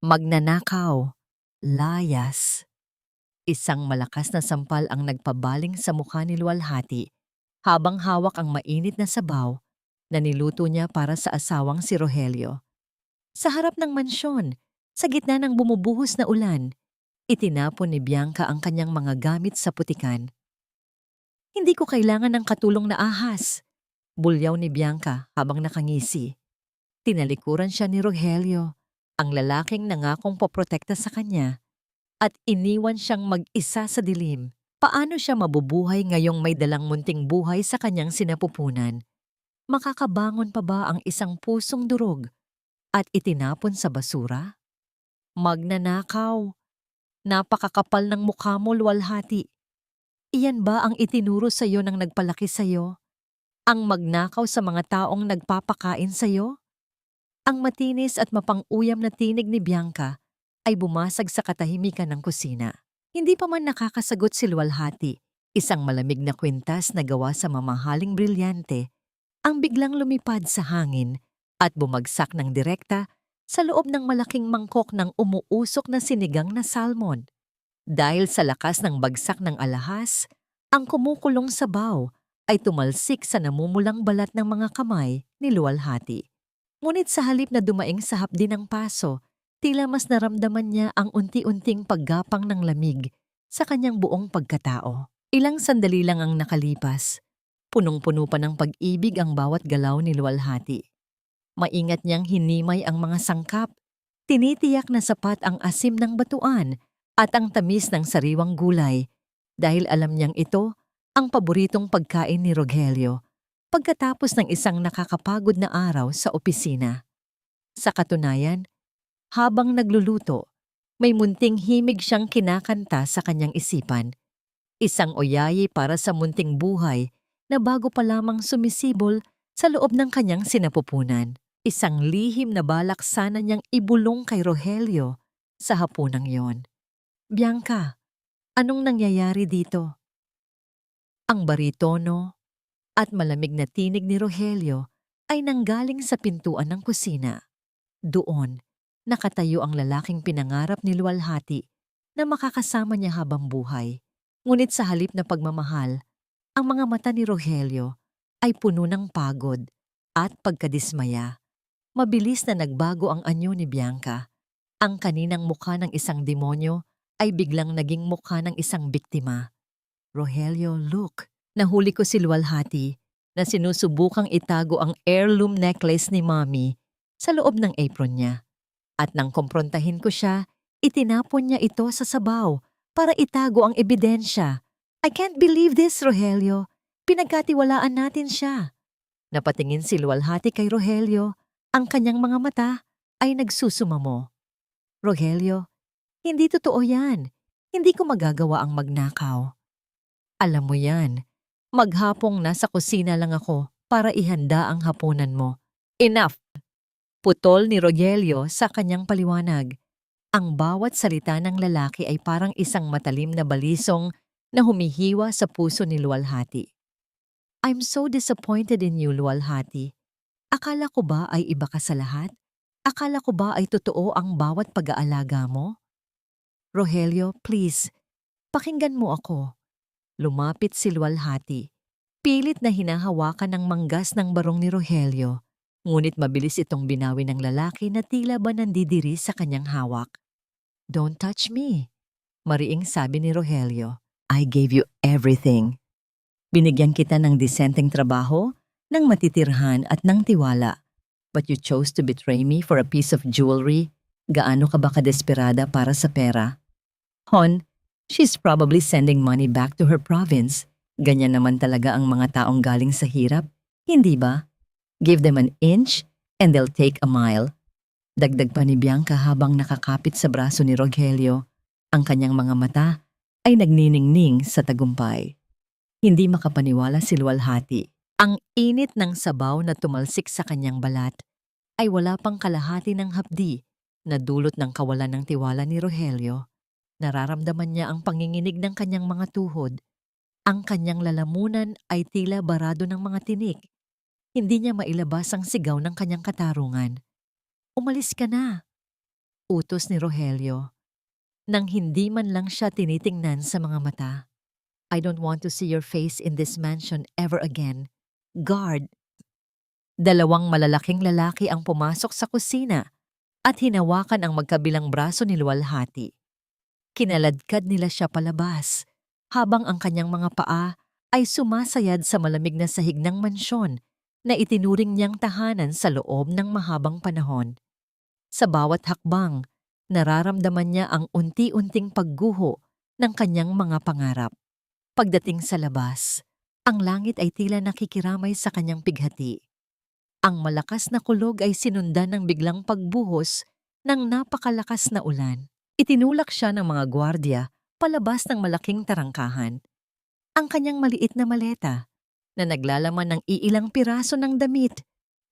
Magnanakaw, layas. Isang malakas na sampal ang nagpabaling sa mukha ni Luwalhati habang hawak ang mainit na sabaw na niluto niya para sa asawang si Rogelio. Sa harap ng mansyon, sa gitna ng bumubuhos na ulan, itinapon ni Bianca ang kanyang mga gamit sa putikan. Hindi ko kailangan ng katulong na ahas, bulyaw ni Bianca habang nakangisi. Tinalikuran siya ni Rogelio, ang lalaking nangakong poprotekta sa kanya, at iniwan siyang mag-isa sa dilim. Paano siya mabubuhay ngayong may dalang munting buhay sa kanyang sinapupunan? Makakabangon pa ba ang isang pusong durog at itinapon sa basura? Magnanakaw, napakakapal ng mukha mo, Luwalhati. Iyan ba ang itinuro sa iyo ng nagpalaki sa iyo? Ang magnakaw sa mga taong nagpapakain sa iyo? Ang matinis at mapang-uyam na tinig ni Bianca ay bumasag sa katahimikan ng kusina. Hindi pa man nakakasagot si Luwalhati, isang malamig na kwintas na gawa sa mamahaling brilyante ang biglang lumipad sa hangin at bumagsak ng direkta sa loob ng malaking mangkok ng umuusok na sinigang na salmon. Dahil sa lakas ng bagsak ng alahas, ang kumukulong sabaw ay tumalsik sa namumulang balat ng mga kamay ni Luwalhati. Ngunit sa halip na dumaing sa hapdi ng paso, tila mas naramdaman niya ang unti-unting paggapang ng lamig sa kanyang buong pagkatao. Ilang sandali lang ang nakalipas. Punong-puno pa ng pag-ibig ang bawat galaw ni Luwalhati. Maingat niyang hinimay ang mga sangkap, tinitiyak na sapat ang asim ng batuan at ang tamis ng sariwang gulay dahil alam niyang ito ang paboritong pagkain ni Rogelio pagkatapos ng isang nakakapagod na araw sa opisina. Sa katunayan, habang nagluluto, may munting himig siyang kinakanta sa kanyang isipan. Isang oyayi para sa munting buhay na bago pa lamang sumisibol sa loob ng kanyang sinapupunan. Isang lihim na balak sana niyang ibulong kay Rogelio sa hapunang yon. Bianca, anong nangyayari dito? Ang baritono at malamig na tinig ni Rogelio ay nanggaling sa pintuan ng kusina. Doon, nakatayo ang lalaking pinangarap ni Luwalhati na makakasama niya habang buhay. Ngunit sa halip na pagmamahal, ang mga mata ni Rogelio ay puno ng pagod at pagkadismaya. Mabilis na nagbago ang anyo ni Bianca. Ang kaninang mukha ng isang demonyo ay biglang naging mukha ng isang biktima. Rogelio, look. Nahuli ko si Luwalhati na sinusubukang itago ang heirloom necklace ni Mommy sa loob ng apron niya. At nang kumprontahin ko siya, itinapon niya ito sa sabaw para itago ang ebidensya. I can't believe this, Rogelio. Pinagkatiwalaan natin siya. Napatingin si Luwalhati kay Rogelio. Ang kanyang mga mata ay nagsusumamo. Rogelio, hindi totoo yan. Hindi ko magagawa ang magnakaw. Alam mo yan. Maghapong nasa kusina lang ako para ihanda ang hapunan mo. Enough! Putol ni Rogelio sa kanyang paliwanag. Ang bawat salita ng lalaki ay parang isang matalim na balisong na humihiwa sa puso ni Luwalhati. I'm so disappointed in you, Luwalhati. Akala ko ba ay iba ka sa lahat? Akala ko ba ay totoo ang bawat pag-aalaga mo? Rogelio, please, pakinggan mo ako. Lumapit si Luwalhati. Pilit na hinahawakan ng manggas ng barong ni Rogelio, ngunit mabilis itong binawi ng lalaki na tila ba nandidiri sa kanyang hawak. Don't touch me, mariing sabi ni Rogelio. I gave you everything. Binigyan kita ng disenteng trabaho, ng matitirhan at ng tiwala. But you chose to betray me for a piece of jewelry. Gaano ka ba kadesperada para sa pera? Hon, she's probably sending money back to her province. Ganyan naman talaga ang mga taong galing sa hirap, hindi ba? Give them an inch and they'll take a mile. Dagdag pa ni Bianca habang nakakapit sa braso ni Rogelio. Ang kanyang mga mata ay nagniningning sa tagumpay. Hindi makapaniwala si Luwalhati. Ang init ng sabaw na tumalsik sa kanyang balat ay wala pang kalahati ng hapdi na dulot ng kawalan ng tiwala ni Rogelio. Nararamdaman niya ang panginginig ng kanyang mga tuhod. Ang kanyang lalamunan ay tila barado ng mga tinik. Hindi niya mailabas ang sigaw ng kanyang katarungan. Umalis ka na. utos ni Rogelio, nang hindi man lang siya tinitingnan sa mga mata. I don't want to see your face in this mansion ever again. Guard! Dalawang malalaking lalaki ang pumasok sa kusina at hinawakan ang magkabilang braso ni Luwalhati. Kinaladkad nila siya palabas, habang ang kanyang mga paa ay sumasayad sa malamig na sahig ng mansyon na itinuring niyang tahanan sa loob ng mahabang panahon. Sa bawat hakbang, nararamdaman niya ang unti-unting pagguho ng kanyang mga pangarap. Pagdating sa labas, ang langit ay tila nakikiramay sa kanyang pighati. Ang malakas na kulog ay sinundan ng biglang pagbuhos ng napakalakas na ulan. Itinulak siya ng mga gwardiya palabas ng malaking tarangkahan. Ang kanyang maliit na maleta na naglalaman ng iilang piraso ng damit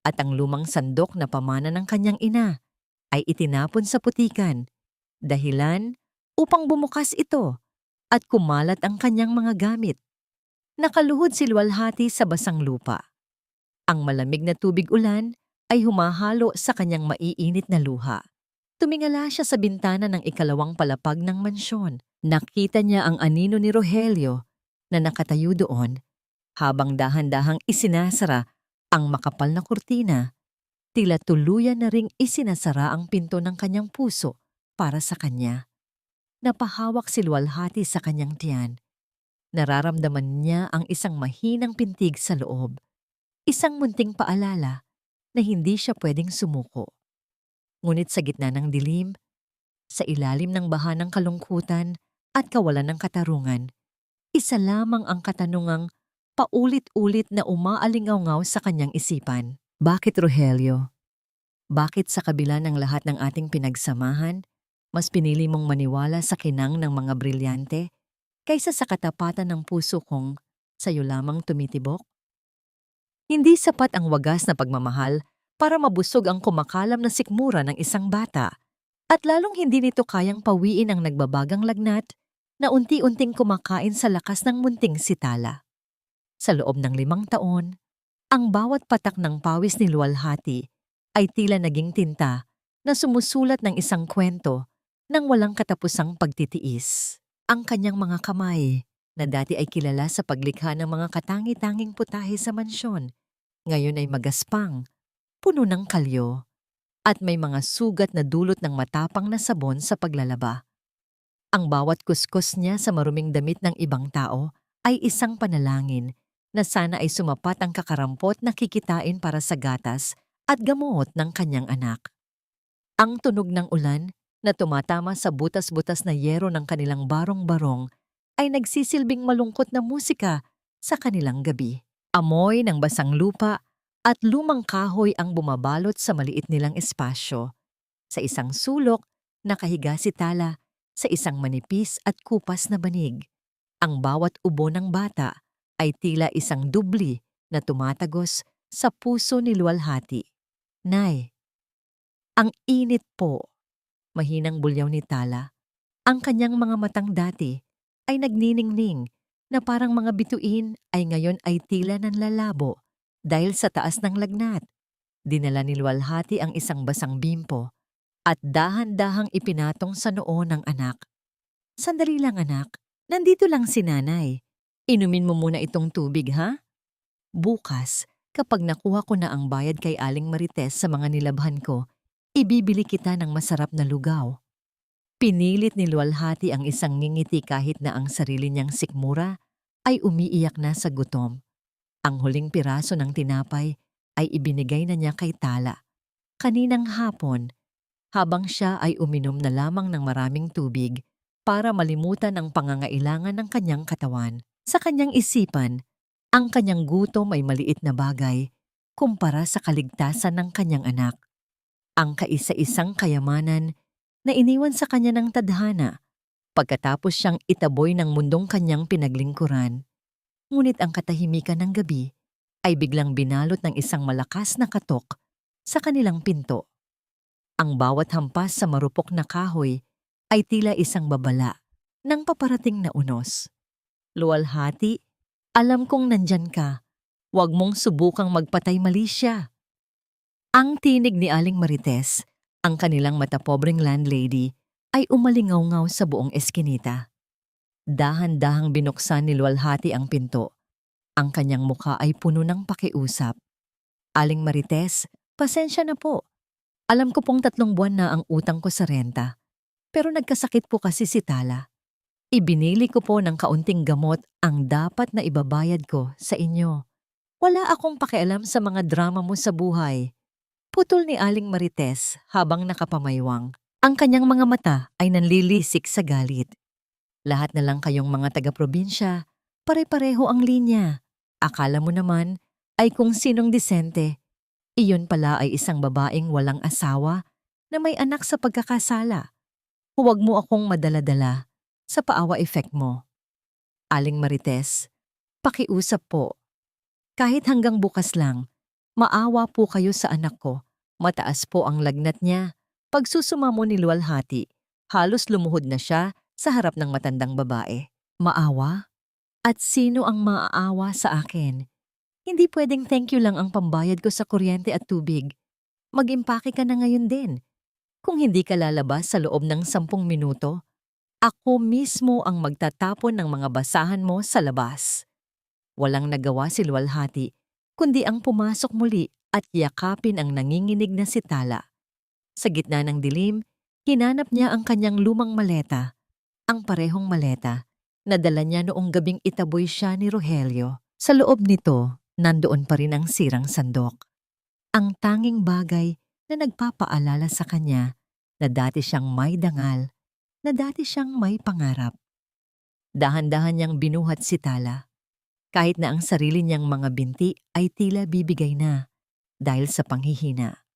at ang lumang sandok na pamana ng kanyang ina ay itinapon sa putikan, dahilan upang bumukas ito at kumalat ang kanyang mga gamit. Nakaluhod si Luwalhati sa basang lupa. Ang malamig na tubig ulan ay humahalo sa kanyang maiinit na luha. Tumingala siya sa bintana ng ikalawang palapag ng mansyon. Nakita niya ang anino ni Rogelio na nakatayo doon habang dahan-dahang isinasara ang makapal na kurtina. Tila tuluyan na ring isinasara ang pinto ng kanyang puso para sa kanya. Napahawak si Luwalhati sa kanyang tiyan. Nararamdaman niya ang isang mahinang pintig sa loob. Isang munting paalala na hindi siya pwedeng sumuko. Ngunit sa gitna ng dilim, sa ilalim ng baha ng kalungkutan at kawalan ng katarungan, isa lamang ang katanungang paulit-ulit na umaalingaw-ngaw sa kanyang isipan. Bakit, Rogelio? Bakit sa kabila ng lahat ng ating pinagsamahan, mas pinili mong maniwala sa kinang ng mga brilyante kaysa sa katapatan ng puso kong sa'yo lamang tumitibok? Hindi sapat ang wagas na pagmamahal para mabusog ang kumakalam na sikmura ng isang bata, at lalong hindi nito kayang pawiin ang nagbabagang lagnat na unti-unting kumakain sa lakas ng munting sitala. Sa loob ng 5 taon, ang bawat patak ng pawis ni Luwalhati ay tila naging tinta na sumusulat ng isang kwento ng walang katapusang pagtitiis. Ang kanyang mga kamay, na dati ay kilala sa paglikha ng mga katangi-tanging putahe sa mansyon, ngayon ay magaspang, puno ng kalyo, at may mga sugat na dulot ng matapang na sabon sa paglalaba. Ang bawat kuskus niya sa maruming damit ng ibang tao ay isang panalangin na sana ay sumapat ang kakarampot na kikitain para sa gatas at gamot ng kanyang anak. Ang tunog ng ulan na tumatama sa butas-butas na yero ng kanilang barong-barong ay nagsisilbing malungkot na musika sa kanilang gabi. Amoy ng basang lupa at lumang kahoy ang bumabalot sa maliit nilang espasyo. Sa isang sulok, nakahiga si Tala sa isang manipis at kupas na banig. Ang bawat ubo ng bata ay tila isang dubli na tumatagos sa puso ni Luwalhati. Nay, ang init po. Mahinang bulyaw ni Tala. Ang kanyang mga matang dati ay nagniningning na parang mga bituin ay ngayon ay tila nanlalabo dahil sa taas ng lagnat. Dinala ni Luwalhati ang isang basang bimpo at dahan-dahang ipinatong sa noo ng anak. Sandali lang anak, nandito lang si nanay. Inumin mo muna itong tubig ha? Bukas, kapag nakuha ko na ang bayad kay Aling Marites sa mga nilabhan ko, ibibili kita ng masarap na lugaw. Pinilit ni Luwalhati ang isang ngingiti kahit na ang sarili niyang sikmura ay umiiyak na sa gutom. Ang huling piraso ng tinapay ay ibinigay na niya kay Tala. Kaninang hapon, habang siya ay uminom na lamang ng maraming tubig para malimutan ang pangangailangan ng kanyang katawan. Sa kanyang isipan, ang kanyang gutom ay maliit na bagay kumpara sa kaligtasan ng kanyang anak. Ang kaisa-isang kayamanan na iniwan sa kanya ng tadhana pagkatapos siyang itaboy ng mundong kanyang pinaglingkuran. Ngunit ang katahimikan ng gabi ay biglang binalot ng isang malakas na katok sa kanilang pinto. Ang bawat hampas sa marupok na kahoy ay tila isang babala ng paparating na unos. Luwalhati, alam kong nandyan ka. Huwag mong subukang magpatay mali siya. Ang tinig ni Aling Marites, Ang kanilang matapobreng landlady ay umalingaw-ngaw sa buong eskinita. Dahan-dahang binuksan ni Luwalhati ang pinto. Ang kanyang muka ay puno ng pakiusap. Aling Marites, pasensya na po. Alam ko pong 3 buwan na ang utang ko sa renta. Pero nagkasakit po kasi si Tala. Ibinili ko po ng kaunting gamot ang dapat na ibabayad ko sa inyo. Wala akong pakialam sa mga drama mo sa buhay. Putol ni Aling Marites habang nakapamaywang. Ang kanyang mga mata ay nanlilisik sa galit. Lahat na lang kayong mga taga-probinsya, pare-pareho ang linya. Akala mo naman ay kung sinong disente. Iyon pala ay isang babaeng walang asawa na may anak sa pagkakasala. Huwag mo akong madala-dala sa paawa effect mo. Aling Marites, pakiusap po. Kahit hanggang bukas lang, maawa po kayo sa anak ko. Mataas po ang lagnat niya. Pagsusuma mo ni Luwalhati, halos lumuhod na siya sa harap ng matandang babae. Maawa? At sino ang maaawa sa akin? Hindi pwedeng thank you lang ang pambayad ko sa kuryente at tubig. Mag-impake ka na ngayon din. Kung hindi ka lalabas sa loob ng 10 minuto, ako mismo ang magtatapon ng mga basahan mo sa labas. Walang nagawa si Luwalhati, kundi ang pumasok muli at yakapin ang nanginginig na si Tala. Sa gitna ng dilim, hinanap niya ang kanyang lumang maleta, ang parehong maleta na dala niya noong gabing itaboy siya ni Rogelio. Sa loob nito, nandoon pa rin ang sirang sandok. Ang tanging bagay na nagpapaalala sa kanya na dati siyang may dangal, na dati siyang may pangarap. Dahan-dahan niyang binuhat si Tala. Kahit na ang sarili niyang mga binti ay tila bibigay na dahil sa panghihina.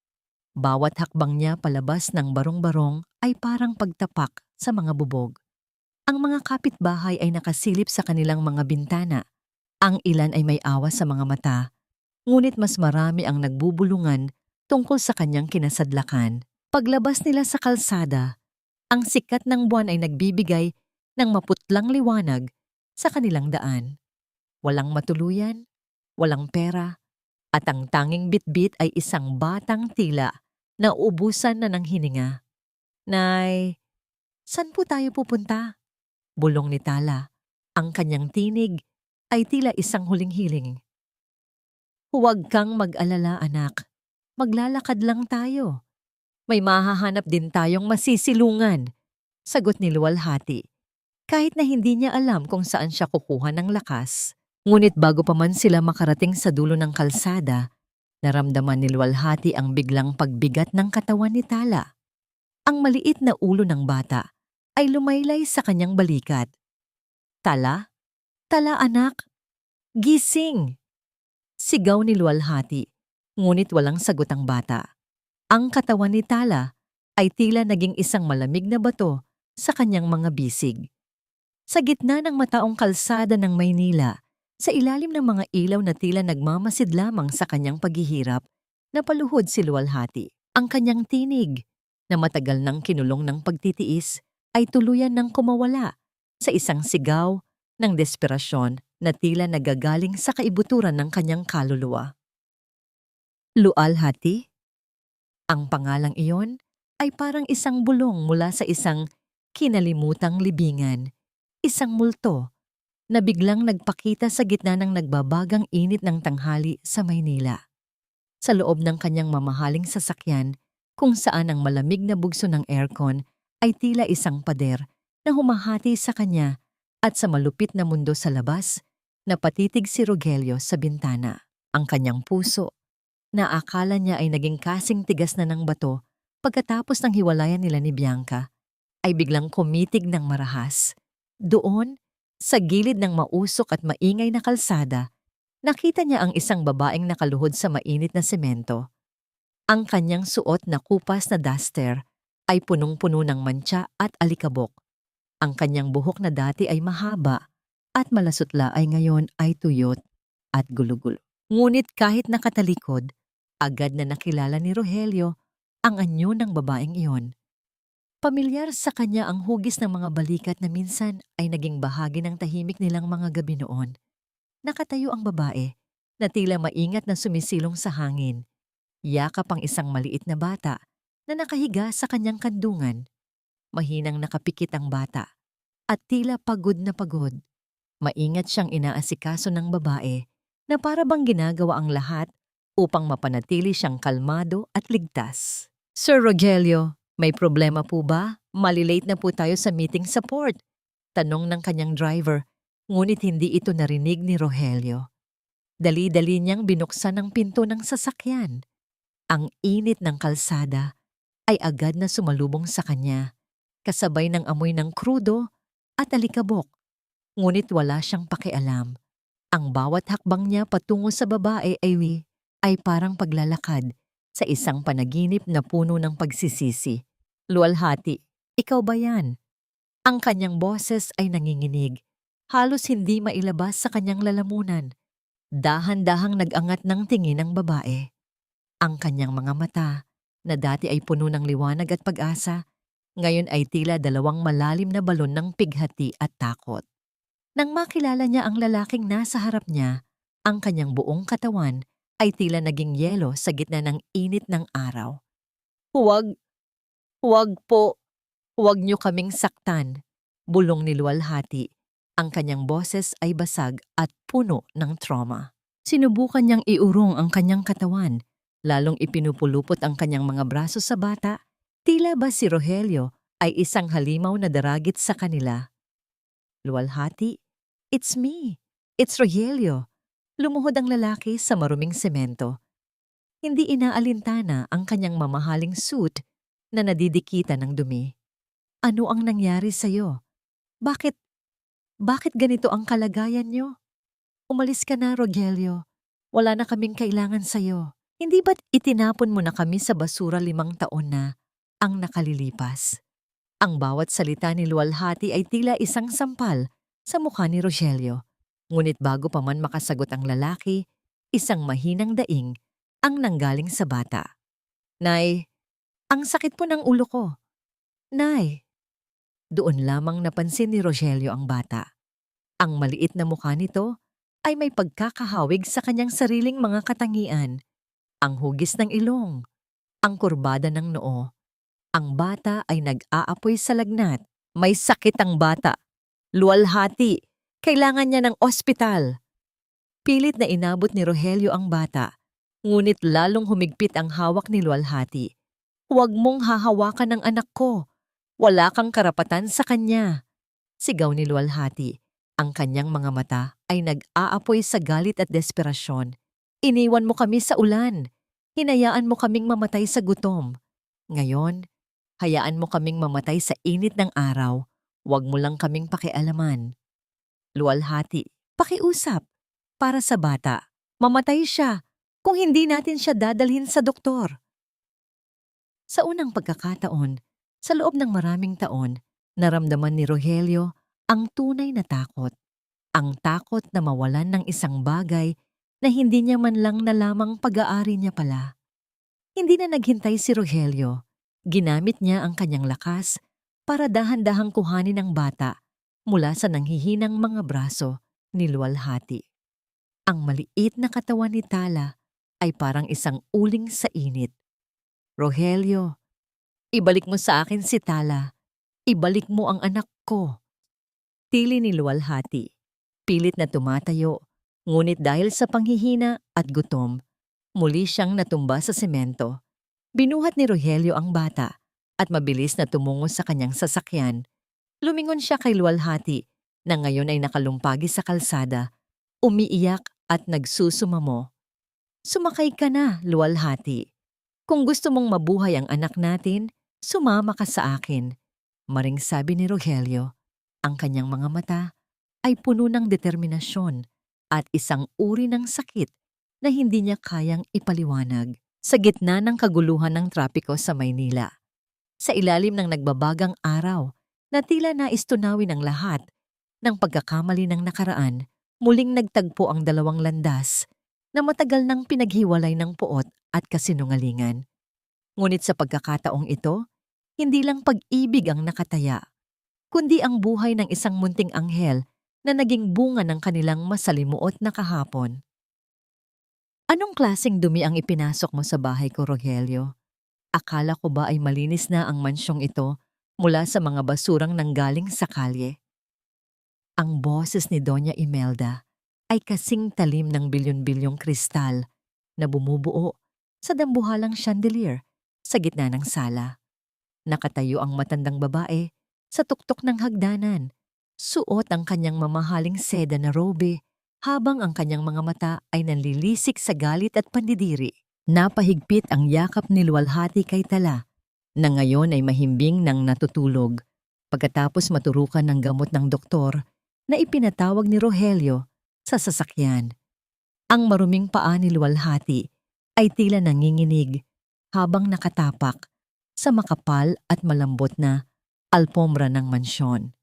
Bawat hakbang niya palabas ng barong-barong ay parang pagtapak sa mga bubog. Ang mga kapitbahay ay nakasilip sa kanilang mga bintana. Ang ilan ay may awa sa mga mata, ngunit mas marami ang nagbubulungan tungkol sa kanyang kinasadlakan. Paglabas nila sa kalsada, ang sikat ng buwan ay nagbibigay ng maputlang liwanag sa kanilang daan. Walang matuluyan, walang pera, at ang tanging bitbit ay isang batang tila na ubusan na ng hininga. Nay, saan po tayo pupunta? Bulong ni Tala. Ang kanyang tinig ay tila isang huling hiling. Huwag kang mag-alala, anak. Maglalakad lang tayo. May mahahanap din tayong masisilungan, sagot ni Luwalhati. Kahit na hindi niya alam kung saan siya kukuha ng lakas. Ngunit bago pa man sila makarating sa dulo ng kalsada, naramdaman ni Luwalhati ang biglang pagbigat ng katawan ni Tala. Ang maliit na ulo ng bata ay lumaylay sa kanyang balikat. Tala? Tala anak? Gising! Sigaw ni Luwalhati, ngunit walang sagot ang bata. Ang katawan ni Tala ay tila naging isang malamig na bato sa kanyang mga bisig. Sa gitna ng mataong kalsada ng Maynila, sa ilalim ng mga ilaw na tila nagmamasid lamang sa kanyang paghihirap, napaluhod si Luwalhati. Ang kanyang tinig, na matagal nang kinulong ng pagtitiis, ay tuluyan ng kumawala sa isang sigaw ng desperasyon na tila nagagaling sa kaibuturan ng kanyang kaluluwa. Luwalhati? Ang pangalang iyon ay parang isang bulong mula sa isang kinalimutang libingan, isang multo na biglang nagpakita sa gitna ng nagbabagang init ng tanghali sa Maynila. Sa loob ng kanyang mamahaling sasakyan, kung saan ang malamig na bugso ng aircon ay tila isang pader na humahati sa kanya, at sa malupit na mundo sa labas, napatitig si Rogelio sa bintana. Ang kanyang puso, na akala niya ay naging kasing tigas na ng bato pagkatapos ng hiwalayan nila ni Bianca, ay biglang kumitig ng marahas. Doon, sa gilid ng mausok at maingay na kalsada, nakita niya ang isang babaeng nakaluhod sa mainit na semento. Ang kanyang suot na kupas na duster ay punong-puno ng mantsa at alikabok. Ang kanyang buhok na dati ay mahaba at malasutla ay ngayon ay tuyot at gulo-gulo. Ngunit kahit nakatalikod, agad na nakilala ni Rogelio ang anyo ng babaeng iyon. Pamilyar sa kanya ang hugis ng mga balikat na minsan ay naging bahagi ng tahimik nilang mga gabi noon. Nakatayo ang babae na tila maingat na sumisilong sa hangin. Yakap ang isang maliit na bata na nakahiga sa kanyang kandungan. Mahinang nakapikit ang bata at tila pagod na pagod. Maingat siyang inaasikaso ng babae na para bang ginagawa ang lahat upang mapanatili siyang kalmado at ligtas. Sir Rogelio, may problema po ba? Malilate na po tayo sa meeting sa port. Tanong ng kanyang driver, ngunit hindi ito narinig ni Rogelio. Dali-dali niyang binuksan ang pinto ng sasakyan. Ang init ng kalsada ay agad na sumalubong sa kanya, kasabay ng amoy ng krudo at alikabok. Ngunit wala siyang pakialam. Ang bawat hakbang niya patungo sa babae ay parang paglalakad sa isang panaginip na puno ng pagsisisi. Luwalhati, ikaw ba yan? Ang kanyang boses ay nanginginig. Halos hindi mailabas sa kanyang lalamunan. Dahan-dahang nag-angat ng tingin ang babae. Ang kanyang mga mata, na dati ay puno ng liwanag at pag-asa, ngayon ay tila dalawang malalim na balon ng pighati at takot. Nang makilala niya ang lalaking nasa harap niya, ang kanyang buong katawan ay tila naging yelo sa gitna ng init ng araw. Huwag po, huwag niyo kaming saktan, bulong ni Luwalhati. Ang kanyang boses ay basag at puno ng trauma. Sinubukan niyang iurong ang kanyang katawan, lalong ipinupulupot ang kanyang mga braso sa bata. Tila ba si Rogelio ay isang halimaw na daragit sa kanila. Luwalhati, it's me. It's Rogelio. Lumuhod ang lalaki sa maruming semento. Hindi inaalintana ang kanyang mamahaling suit na nadidikitan ng dumi. Ano ang nangyari sa'yo? Bakit ganito ang kalagayan niyo? Umalis ka na, Rogelio. Wala na kaming kailangan sa'yo. Hindi ba't itinapon mo na kami sa basura 5 taon na ang nakalilipas? Ang bawat salita ni Luwalhati ay tila isang sampal sa mukha ni Rogelio. Ngunit bago pa man makasagot ang lalaki, isang mahinang daing ang nanggaling sa bata. Nay, ang sakit po ng ulo ko. Nay. Doon lamang napansin ni Rogelio ang bata. Ang maliit na mukha nito ay may pagkakahawig sa kanyang sariling mga katangian. Ang hugis ng ilong, ang kurbada ng noo. Ang bata ay nag-aapoy sa lagnat. May sakit ang bata. Luwalhati, kailangan niya ng ospital. Pilit na inabot ni Rogelio ang bata, ngunit lalong humigpit ang hawak ni Luwalhati. Huwag mong hahawakan ang anak ko. Wala kang karapatan sa kanya. Sigaw ni Luwalhati. Ang kanyang mga mata ay nag-aapoy sa galit at desperasyon. Iniwan mo kami sa ulan. Hinayaan mo kaming mamatay sa gutom. Ngayon, hayaan mo kaming mamatay sa init ng araw. Huwag mo lang kaming pakialaman. Luwalhati, pakiusap. Para sa bata, mamatay siya kung hindi natin siya dadalhin sa doktor. Sa unang pagkakataon, sa loob ng maraming taon, naramdaman ni Rogelio ang tunay na takot. Ang takot na mawalan ng isang bagay na hindi niya man lang nalamang pag-aari niya pala. Hindi na naghintay si Rogelio. Ginamit niya ang kanyang lakas para dahan-dahang kuhanin ang bata mula sa nanghihinang mga braso ni Luwalhati. Ang maliit na katawan ni Tala ay parang isang uling sa init. Rogelio, ibalik mo sa akin si Tala. Ibalik mo ang anak ko. Tili ni Luwalhati. Pilit na tumatayo, ngunit dahil sa panghihina at gutom, muli siyang natumba sa semento. Binuhat ni Rogelio ang bata at mabilis na tumungo sa kanyang sasakyan. Lumingon siya kay Luwalhati na ngayon ay nakalumpagi sa kalsada, umiiyak at nagsusumamo. Sumakay ka na, Luwalhati. Kung gusto mong mabuhay ang anak natin, sumama ka sa akin. Maring sabi ni Rogelio. Ang kanyang mga mata ay puno ng determinasyon at isang uri ng sakit na hindi niya kayang ipaliwanag. Sa gitna ng kaguluhan ng trapiko sa Maynila, sa ilalim ng nagbabagang araw na tila nais tunawin ang lahat ng pagkakamali ng nakaraan, muling nagtagpo ang dalawang landas na matagal nang pinaghiwalay ng puot at kasinungalingan. Ngunit sa pagkakataong ito, hindi lang pag-ibig ang nakataya, kundi ang buhay ng isang munting anghel na naging bunga ng kanilang masalimuot na kahapon. Anong klaseng dumi ang ipinasok mo sa bahay ko, Rogelio? Akala ko ba ay malinis na ang mansyong ito mula sa mga basurang nanggaling sa kalye? Ang boses ni Doña Imelda ay kasing talim ng bilyon-bilyong kristal na bumubuo sa dambuhalang chandelier sa gitna ng sala. Nakatayo ang matandang babae sa tuktok ng hagdanan. Suot ang kanyang mamahaling seda na robe habang ang kanyang mga mata ay nanlilisik sa galit at pandidiri. Napahigpit ang yakap ni luwalhati kay Tala na ngayon ay mahimbing ng natutulog pagkatapos maturukan ng gamot ng doktor na ipinatawag ni Rogelio sa sasakyan. Ang maruming paa ni luwalhati ay tila nanginginig habang nakatapak sa makapal at malambot na alpombra ng mansyon.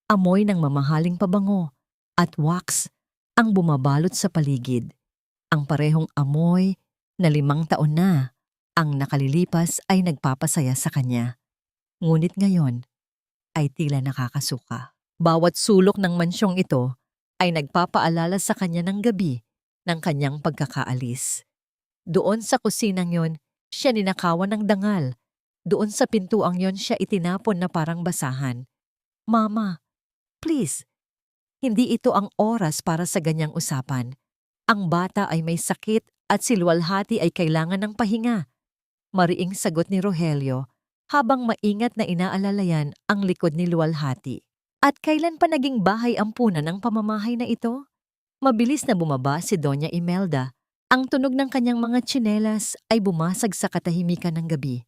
Amoy ng mamahaling pabango at wax ang bumabalot sa paligid. Ang parehong amoy na 5 taon na ang nakalilipas ay nagpapasaya sa kanya. Ngunit ngayon ay tila nakakasuka. Bawat sulok ng mansyong ito ay nagpapaalala sa kanya ng gabi ng kanyang pagkakaalis. Doon sa kusinang yon, siya ninakawan ng dangal. Doon sa pintuang yon siya itinapon na parang basahan. Mama, please, hindi ito ang oras para sa ganyang usapan. Ang bata ay may sakit at si luwalhati ay kailangan ng pahinga. Mariing sagot ni Rogelio habang maingat na inaalalayan ang likod ni luwalhati. At kailan pa naging bahay ampunan ang pamamahay na ito? Mabilis na bumaba si Doña Imelda. Ang tunog ng kanyang mga tsinelas ay bumasag sa katahimikan ng gabi.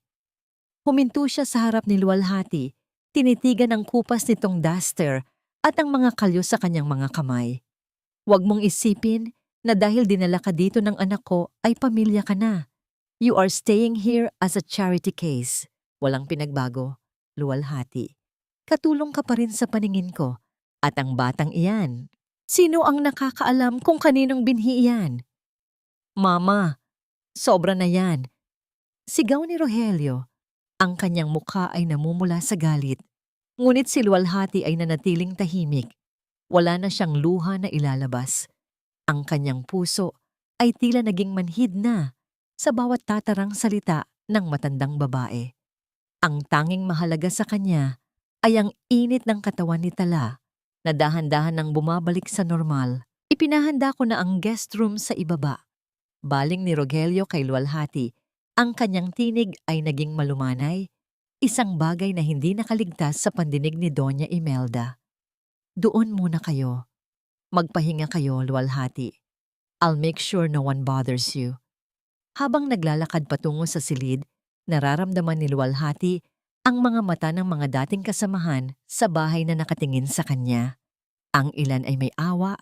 Huminto siya sa harap ni luwalhati, tinitigan ang kupas nitong duster at ang mga kalyo sa kanyang mga kamay. Huwag mong isipin na dahil dinala ka dito ng anak ko ay pamilya ka na. You are staying here as a charity case. Walang pinagbago, luwalhati. Katulong ka pa rin sa paningin ko. At ang batang iyan, sino ang nakakaalam kung kaninong binhi iyan? Mama, sobra na yan. Sigaw ni Rogelio. Ang kanyang mukha ay namumula sa galit. Ngunit si luwalhati ay nanatiling tahimik. Wala na siyang luha na ilalabas. Ang kanyang puso ay tila naging manhid na sa bawat tatarang salita ng matandang babae. Ang tanging mahalaga sa kanya ay ang init ng katawan ni Tala na dahan-dahan nang bumabalik sa normal. Ipinahanda ko na ang guest room sa ibaba. Baling ni Rogelio kay luwalhati, ang kanyang tinig ay naging malumanay, isang bagay na hindi nakaligtas sa pandinig ni Doña Imelda. Doon muna kayo. Magpahinga kayo, luwalhati. I'll make sure no one bothers you. Habang naglalakad patungo sa silid, nararamdaman ni luwalhati ang mga mata ng mga dating kasamahan sa bahay na nakatingin sa kanya. Ang ilan ay may awa,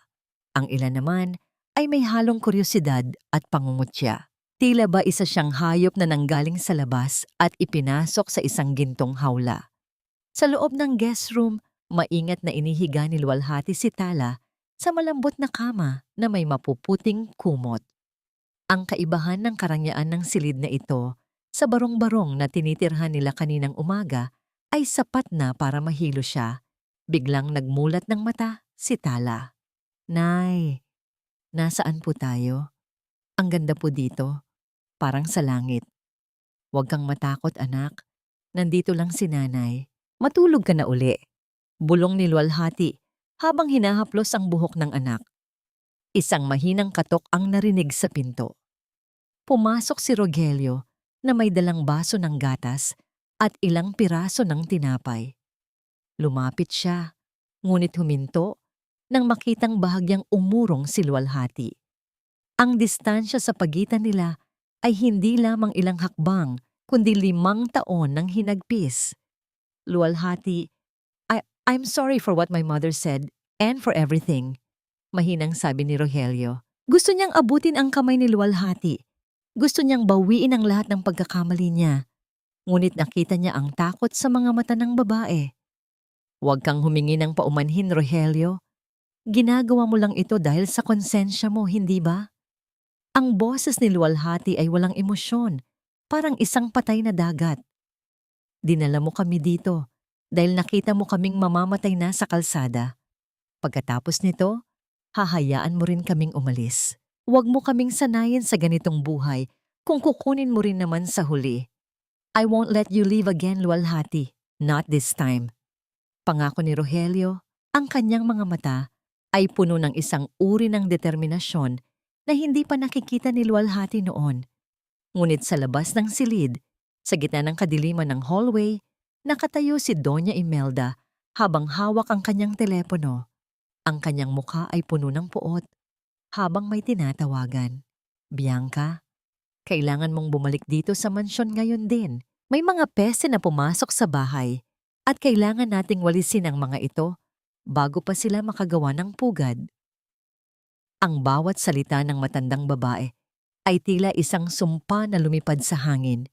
ang ilan naman ay may halong kuryosidad at pangungutya. Tila ba isa siyang hayop na nanggaling sa labas at ipinasok sa isang gintong hawla. Sa loob ng guest room, maingat na inihiga ni luwalhati si Tala sa malambot na kama na may mapuputing kumot. Ang kaibahan ng karangyaan ng silid na ito sa barong-barong na tinitirhan nila kaninang umaga ay sapat na para mahilo siya. Biglang nagmulat ng mata si Tala. Nay, nasaan po tayo? Ang ganda po dito, parang sa langit. Huwag kang matakot anak, nandito lang si nanay. Matulog ka na uli. Bulong ni luwalhati habang hinahaplos ang buhok ng anak. Isang mahinang katok ang narinig sa pinto. Pumasok si Rogelio na may dalang baso ng gatas at ilang piraso ng tinapay. Lumapit siya, ngunit huminto nang makitang bahagyang umurong si luwalhati. Ang distansya sa pagitan nila ay hindi lamang ilang hakbang, kundi 5 taon ng hinagpis. Luwalhati, I'm sorry for what my mother said and for everything, mahinang sabi ni Rogelio. Gusto niyang abutin ang kamay ni luwalhati. Gusto niyang bawiin ang lahat ng pagkakamali niya. Ngunit nakita niya ang takot sa mga mata ng babae. Huwag kang humingi ng paumanhin, Rogelio. Ginagawa mo lang ito dahil sa konsensya mo, hindi ba? Ang boses ni luwalhati ay walang emosyon, parang isang patay na dagat. Dinala mo kami dito dahil nakita mo kaming mamamatay na sa kalsada. Pagkatapos nito, hahayaan mo rin kaming umalis. Huwag mo kaming sanayin sa ganitong buhay kung kukunin mo rin naman sa huli. I won't let you leave again, luwalhati. Not this time. Pangako ni Rogelio, ang kanyang mga mata ay puno ng isang uri ng determinasyon na hindi pa nakikita ni luwalhati noon. Ngunit sa labas ng silid, sa gitna ng kadiliman ng hallway, nakatayo si Doña Imelda habang hawak ang kanyang telepono. Ang kanyang mukha ay puno ng puot habang may tinatawagan. Bianca, kailangan mong bumalik dito sa mansyon ngayon din. May mga peste na pumasok sa bahay at kailangan nating walisin ang mga ito bago pa sila makagawa ng pugad. Ang bawat salita ng matandang babae ay tila isang sumpa na lumipad sa hangin.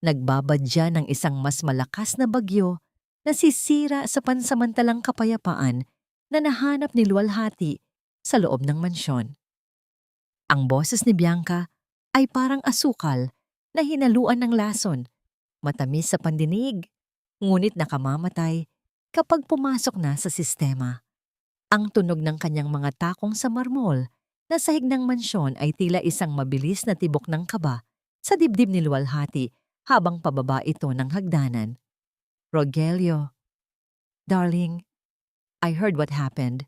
Nagbabadya ng isang mas malakas na bagyo na sisira sa pansamantalang kapayapaan na nahanap ni luwalhati sa loob ng mansyon. Ang boses ni Bianca ay parang asukal na hinaluan ng lason, matamis sa pandinig, ngunit nakamamatay kapag pumasok na sa sistema. Ang tunog ng kanyang mga takong sa marmol na sahig ng mansyon ay tila isang mabilis na tibok ng kaba sa dibdib ni luwalhati habang pababa ito ng hagdanan. Rogelio, darling, I heard what happened.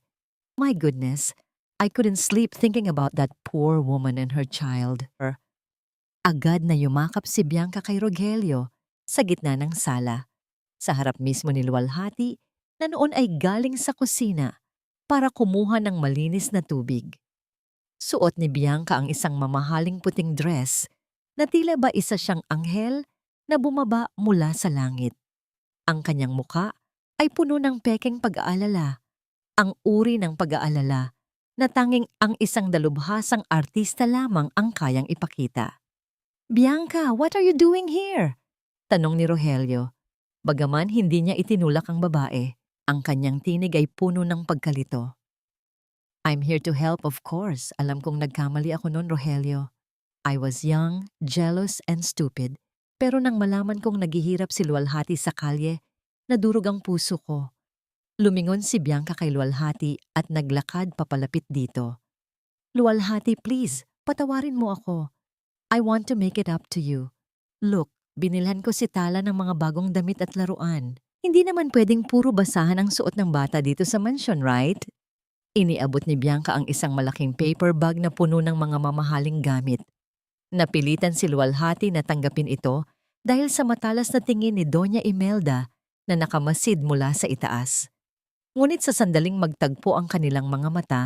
My goodness, I couldn't sleep thinking about that poor woman and her child. Agad na yumakap si Bianca kay Rogelio sa gitna ng sala, sa harap mismo ni luwalhati na noon ay galing sa kusina para kumuha ng malinis na tubig. Suot ni Bianca ang isang mamahaling puting dress na tila ba isa siyang anghel na bumaba mula sa langit. Ang kanyang muka ay puno ng pekeng pag-aalala, ang uri ng pag-aalala na tanging ang isang dalubhasang artista lamang ang kayang ipakita. Bianca, what are you doing here? Tanong ni Rogelio. Bagaman hindi niya itinulak ang babae, ang kanyang tinig ay puno ng pagkalito. I'm here to help, of course. Alam kong nagkamali ako noon, Rogelio. I was young, jealous, and stupid. Pero nang malaman kong naghihirap si luwalhati sa kalye, nadurog ang puso ko. Lumingon si Bianca kay luwalhati at naglakad papalapit dito. Luwalhati, please, patawarin mo ako. I want to make it up to you. Look, binilhan ko si Tala ng mga bagong damit at laruan. Hindi naman pwedeng puro basahan ang suot ng bata dito sa mansyon, right? Iniabot ni Bianca ang isang malaking paper bag na puno ng mga mamahaling gamit. Napilitan si luwalhati na tanggapin ito dahil sa matalas na tingin ni Doña Imelda na nakamasid mula sa itaas. Ngunit sa sandaling magtagpo ang kanilang mga mata,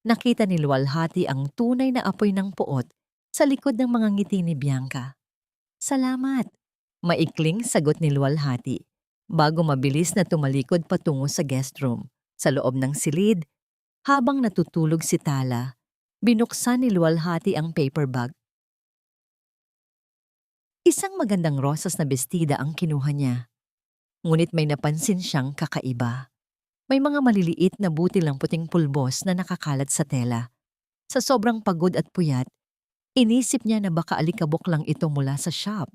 nakita ni luwalhati ang tunay na apoy ng puot sa likod ng mga ngiti ni Bianca. Salamat, maikling sagot ni luwalhati, bago mabilis na tumalikod patungo sa guest room. Sa loob ng silid, habang natutulog si Tala, binuksan ni luwalhati ang paper bag. Isang magandang rosas na bestida ang kinuha niya. Ngunit may napansin siyang kakaiba. May mga maliliit na butil ng puting pulbos na nakakalat sa tela. Sa sobrang pagod at puyat, inisip niya na baka alikabok lang ito mula sa shop.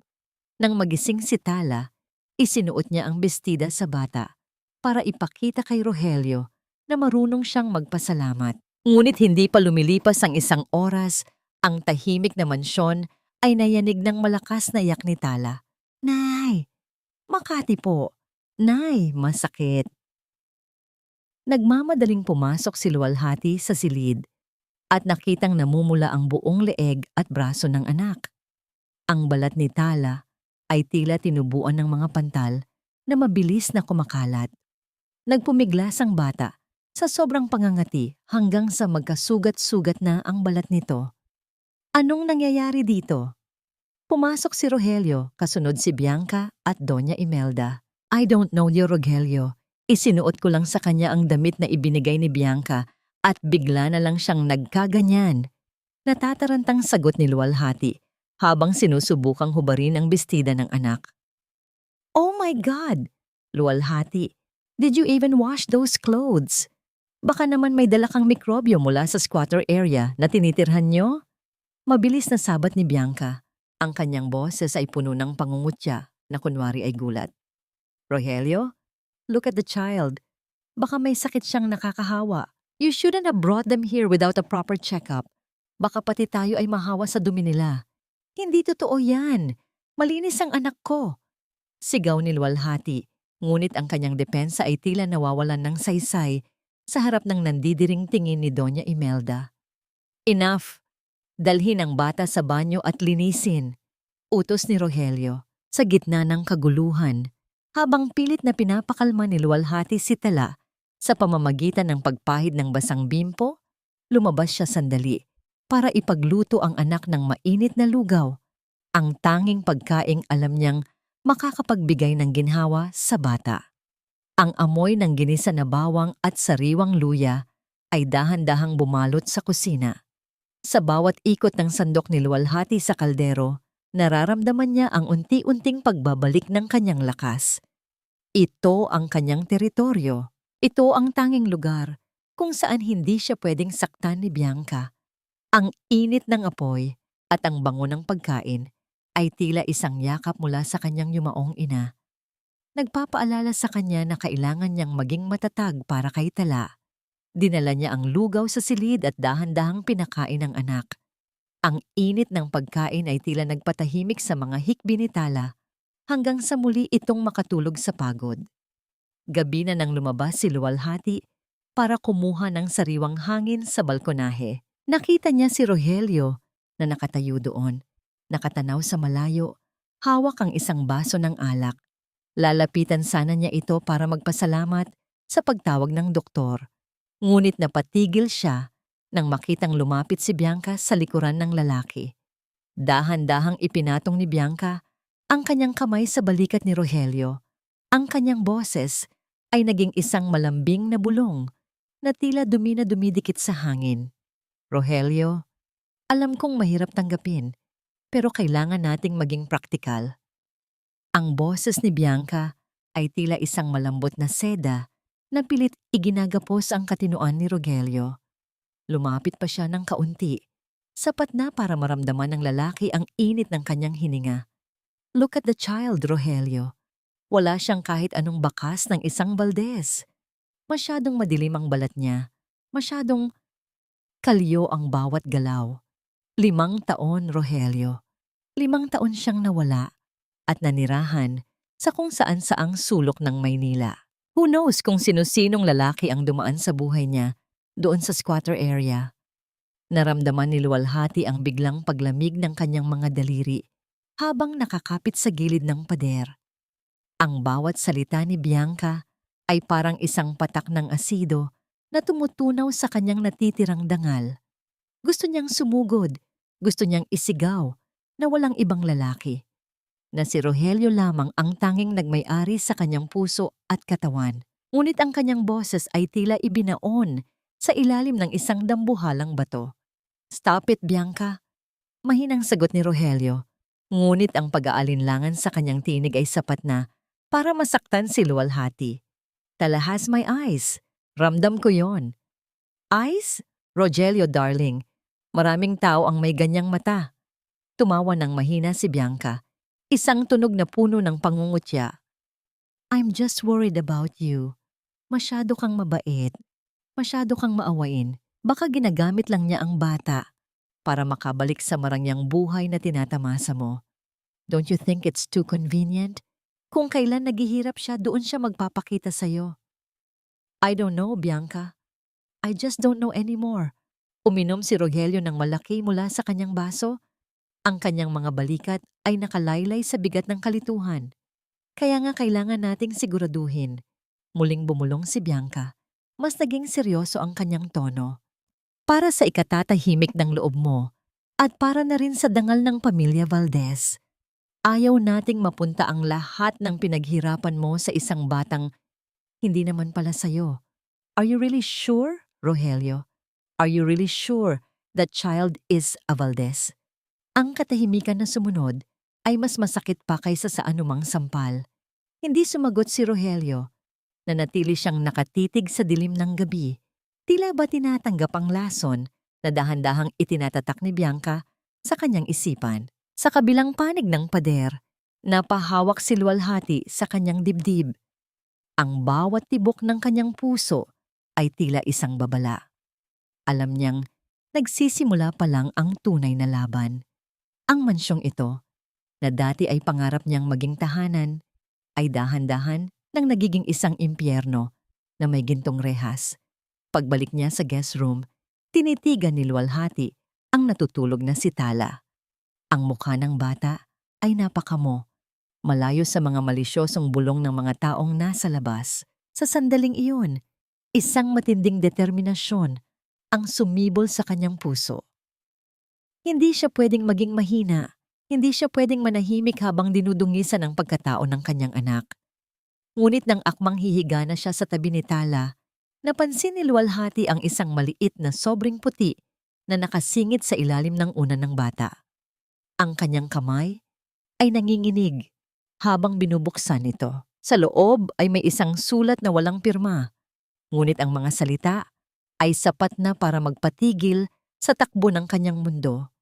Nang magising si Tala, isinuot niya ang bestida sa bata para ipakita kay Rogelio na marunong siyang magpasalamat. Ngunit hindi pa lumilipas ang isang oras, ang tahimik na mansyon ay nayanig ng malakas na iyak ni Tala. Nay, Makati po. Nay, masakit. Nagmamadaling pumasok si luwalhati sa silid at nakitang namumula ang buong leeg at braso ng anak. Ang balat ni Tala ay tila tinubuan ng mga pantal na mabilis na kumakalat. Nagpumiglas ang bata sa sobrang pangangati hanggang sa magkasugat-sugat na ang balat nito. Anong nangyayari dito? Pumasok si Rogelio, kasunod si Bianca at Doña Imelda. I don't know you, Rogelio. Isinuot ko lang sa kanya ang damit na ibinigay ni Bianca at bigla na lang siyang nagkaganyan. Natatarantang sagot ni luwalhati habang sinusubukang hubarin ang bestida ng anak. Oh my God! Luwalhati, did you even wash those clothes? Baka naman may dala kang mikrobyo mula sa squatter area na tinitirhan nyo? Mabilis na sabat ni Bianca. Ang kanyang boses ay puno ng pangungutya na kunwari ay gulat. Rogelio? Look at the child. Baka may sakit siyang nakakahawa. You shouldn't have brought them here without a proper checkup. Baka pati tayo ay mahawa sa dumi nila. Hindi totoo yan. Malinis ang anak ko! Sigaw ni luwalhati, ngunit ang kanyang depensa ay tila nawawalan ng saysay sa harap ng nandidiring tingin ni Doña Imelda. Enough! Dalhin ang bata sa banyo at linisin, utos ni Rogelio sa gitna ng kaguluhan, habang pilit na pinapakalma ni luwalhati si Tala sa pamamagitan ng pagpahid ng basang bimpo. Lumabas siya sandali para ipagluto ang anak ng mainit na lugaw, ang tanging pagkaing alam niyang makakapagbigay ng ginhawa sa bata. Ang amoy ng ginisa na bawang at sariwang luya ay dahan-dahang bumalot sa kusina. Sa bawat ikot ng sandok ni luwalhati sa kaldero, nararamdaman niya ang unti-unting pagbabalik ng kanyang lakas. Ito ang kanyang teritoryo. Ito ang tanging lugar kung saan hindi siya pwedeng saktan ni Bianca. Ang init ng apoy at ang bango ng pagkain ay tila isang yakap mula sa kanyang yumaong ina. Nagpapaalala sa kanya na kailangan niyang maging matatag para kay Tala. Dinala niya ang lugaw sa silid at dahan-dahang pinakain ng anak. Ang init ng pagkain ay tila nagpatahimik sa mga hikbi ni Tala hanggang sa muli itong makatulog sa pagod. Gabi na nang lumabas si luwalhati para kumuha ng sariwang hangin sa balkonahe. Nakita niya si Rogelio na nakatayo doon, nakatanaw sa malayo, hawak ang isang baso ng alak. Lalapitan sana niya ito para magpasalamat sa pagtawag ng doktor. Ngunit napatigil siya nang makitang lumapit si Bianca sa likuran ng lalaki. Dahan-dahang ipinatong ni Bianca ang kanyang kamay sa balikat ni Rogelio. Ang kanyang boses ay naging isang malambing na bulong na tila dumi na dumidikit sa hangin. Rogelio, alam kong mahirap tanggapin, pero kailangan nating maging praktikal. Ang boses ni Bianca ay tila isang malambot na seda na pilit iginagapos ang katinoan ni Rogelio. Lumapit pa siya ng kaunti, sapat na para maramdaman ng lalaki ang init ng kanyang hininga. Look at the child, Rogelio. Wala siyang kahit anong bakas ng isang Valdez. Masyadong madilim ang balat niya. Masyadong kalyo ang bawat galaw. 5 taon, Rogelio. 5 taon siyang nawala at nanirahan sa kung saan-saang sulok ng Maynila. Who knows kung sino-sinong lalaki ang dumaan sa buhay niya doon sa squatter area. Naramdaman ni luwalhati ang biglang paglamig ng kanyang mga daliri habang nakakapit sa gilid ng pader. Ang bawat salita ni Bianca ay parang isang patak ng asido na tumutunaw sa kanyang natitirang dangal. Gusto niyang sumugod, gusto niyang isigaw na walang ibang lalaki. Na si Rogelio lamang ang tanging nagmay-ari sa kanyang puso at katawan. Ngunit ang kanyang boses ay tila ibinaon sa ilalim ng isang dambuhalang bato. Stop it, Bianca. Mahinang sagot ni Rogelio. Ngunit ang pag-aalinlangan sa kanyang tinig ay sapat na para masaktan si luwalhati. Tala has my eyes. Ramdam ko yon. Eyes? Rogelio, darling. Maraming tao ang may ganyang mata. Tumawa ng mahina si Bianca. Isang tunog na puno ng pangungutya. I'm just worried about you. Masyado kang mabait. Masyado kang maawain. Baka ginagamit lang niya ang bata para makabalik sa marangyang buhay na tinatamasa mo. Don't you think it's too convenient? Kung kailan naghihirap siya, doon siya magpapakita sa'yo. I don't know, Bianca. I just don't know anymore. Uminom si Rogelio ng malaki mula sa kanyang baso. Ang kanyang mga balikat ay nakalaylay sa bigat ng kalituhan. Kaya nga kailangan nating siguraduhin. Muling bumulong si Bianca. Mas naging seryoso ang kanyang tono. Para sa ikatatahimik ng loob mo at para na rin sa dangal ng pamilya Valdez. Ayaw nating mapunta ang lahat ng pinaghirapan mo sa isang batang hindi naman pala sa'yo. Are you really sure, Rogelio? Are you really sure that child is a Valdez? Ang katahimikan na sumunod ay mas masakit pa kaysa sa anumang sampal. Hindi sumagot si Rogelio. Nanatili siyang nakatitig sa dilim ng gabi. Tila ba tinatanggap ang lason na dahan-dahang itinatatak ni Bianca sa kanyang isipan. Sa kabilang panig ng pader, napahawak si luwalhati sa kanyang dibdib. Ang bawat tibok ng kanyang puso ay tila isang babala. Alam niyang nagsisimula pa lang ang tunay na laban. Ang mansyong ito, na dati ay pangarap niyang maging tahanan, ay dahan-dahan nang nagiging isang impyerno na may gintong rehas. Pagbalik niya sa guest room, tinitigan ni Luwalhati ang natutulog na si Tala. Ang mukha ng bata ay napakamo, malayo sa mga malisyosong bulong ng mga taong nasa labas. Sa sandaling iyon, isang matinding determinasyon ang sumibol sa kanyang puso. Hindi siya pwedeng maging mahina, hindi siya pwedeng manahimik habang dinudungisan ang pagkatao ng kanyang anak. Ngunit nang akmang hihiga na siya sa tabi ni Tala, napansin ni Luwalhati ang isang maliit na sobrang puti na nakasingit sa ilalim ng unan ng bata. Ang kanyang kamay ay nanginginig habang binubuksan ito. Sa loob ay may isang sulat na walang pirma, ngunit ang mga salita ay sapat na para magpatigil sa takbo ng kanyang mundo.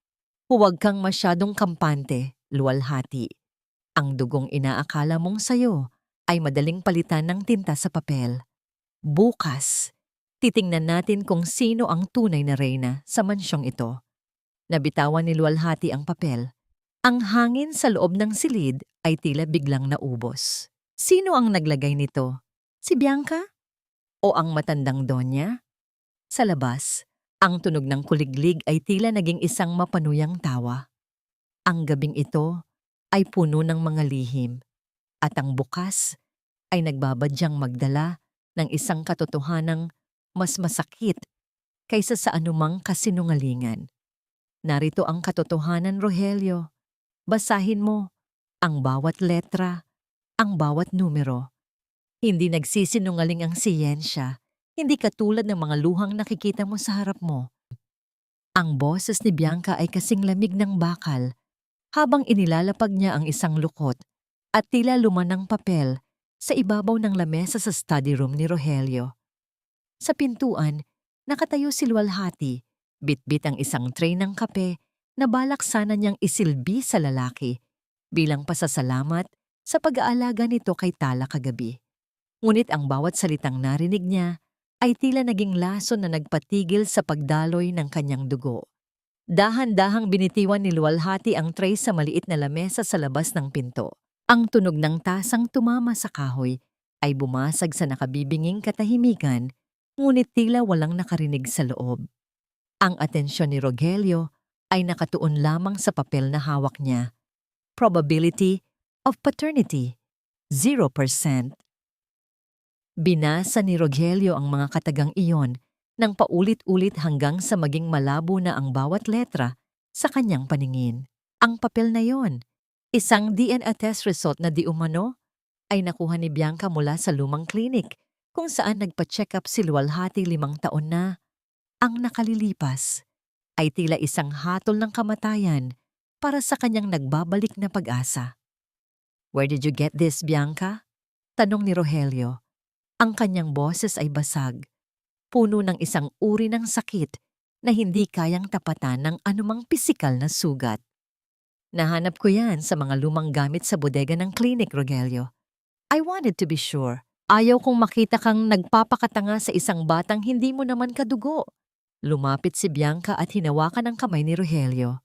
Huwag kang masyadong kampante, Luwalhati. Ang dugong inaakala mong sayo ay madaling palitan ng tinta sa papel. Bukas, titingnan natin kung sino ang tunay na reyna sa mansyong ito. Nabitawan ni Luwalhati ang papel. Ang hangin sa loob ng silid ay tila biglang naubos. Sino ang naglagay nito? Si Bianca? O ang matandang Donya? Sa labas, ang tunog ng kuliglig ay tila naging isang mapanuyang tawa. Ang gabing ito ay puno ng mga lihim, at ang bukas ay nagbabadyang magdala ng isang katotohanang mas masakit kaysa sa anumang kasinungalingan. Narito ang katotohanan, Rogelio. Basahin mo ang bawat letra, ang bawat numero. Hindi nagsisinungaling ang siyensya, hindi katulad ng mga luhang nakikita mo sa harap mo. Ang boses ni Bianca ay kasing lamig ng bakal habang inilalapag niya ang isang lukot at tila lumanang papel sa ibabaw ng lamesa sa study room ni Rogelio. Sa pintuan, nakatayo si Luwalhati, bitbit ang isang tray ng kape na balak sana niyang isilbi sa lalaki bilang pasasalamat sa pag-aalaga nito kay Tala kagabi. Ngunit ang bawat salitang narinig niya ay tila naging lason na nagpatigil sa pagdaloy ng kanyang dugo. Dahan-dahang binitiwan ni Luwalhati ang tray sa maliit na lamesa sa labas ng pinto. Ang tunog ng tasang tumama sa kahoy ay bumasag sa nakabibinging katahimikan, ngunit tila walang nakarinig sa loob. Ang atensyon ni Rogelio ay nakatuon lamang sa papel na hawak niya. Probability of paternity, 0%. Binasa ni Rogelio ang mga katagang iyon nang paulit-ulit hanggang sa maging malabo na ang bawat letra sa kanyang paningin. Ang papel na yon, isang DNA test result na di umano, ay nakuha ni Bianca mula sa lumang klinik kung saan nagpa-check up si Luwalhati 5 taon na. Ang nakalilipas ay tila isang hatol ng kamatayan para sa kanyang nagbabalik na pag-asa. "Where did you get this, Bianca?" tanong ni Rogelio. Ang kanyang boses ay basag, puno ng isang uri ng sakit na hindi kayang tapatan ng anumang pisikal na sugat. "Nahanap ko yan sa mga lumang gamit sa bodega ng klinik, Rogelio. I wanted to be sure. Ayaw kong makita kang nagpapakatanga sa isang batang hindi mo naman kadugo." Lumapit si Bianca at hinawakan ang kamay ni Rogelio.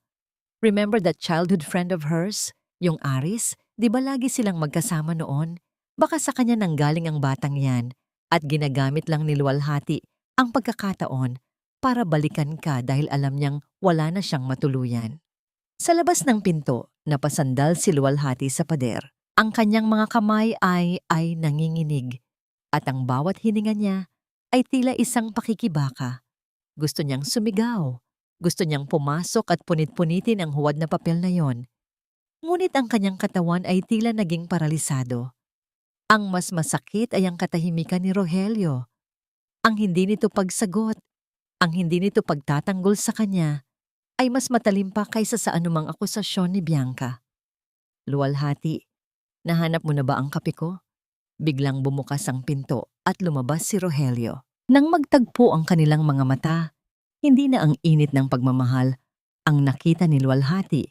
Remember that childhood friend of hers, yung Aris? Di ba lagi silang magkasama noon? Baka sa kanya nanggaling ang batang yan at ginagamit lang ni Luwalhati ang pagkakataon para balikan ka dahil alam niyang wala na siyang matuluyan. Sa labas ng pinto, napasandal si Luwalhati sa pader. Ang kanyang mga kamay ay nanginginig at ang bawat hininga niya ay tila isang pakikibaka. Gusto niyang sumigaw, gusto niyang pumasok at punit-punitin ang huwad na papel na yon. Ngunit ang kanyang katawan ay tila naging paralisado. Ang mas masakit ay ang katahimikan ni Rogelio. Ang hindi nito pagsagot, ang hindi nito pagtatanggol sa kanya, ay mas matalim pa kaysa sa anumang akusasyon ni Bianca. "Luwalhati, nahanap mo na ba ang kape ko?" Biglang bumukas ang pinto at lumabas si Rogelio. Nang magtagpo ang kanilang mga mata, hindi na ang init ng pagmamahal ang nakita ni Luwalhati,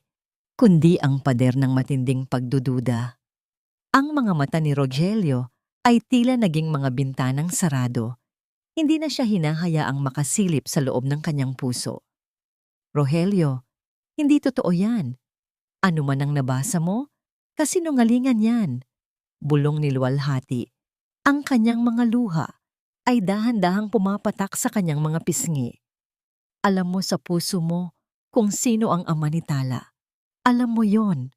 kundi ang pader ng matinding pagdududa. Ang mga mata ni Rogelio ay tila naging mga bintanang sarado. Hindi na siya hinahayaang makasilip sa loob ng kanyang puso. "Rogelio, hindi totoo yan. Ano man ang nabasa mo? Kasinungalingan yan. Bulong ni luwalhati. Ang kanyang mga luha ay dahan-dahang pumapatak sa kanyang mga pisngi. Alam mo sa puso mo kung sino ang ama ni Tala. Alam mo yon.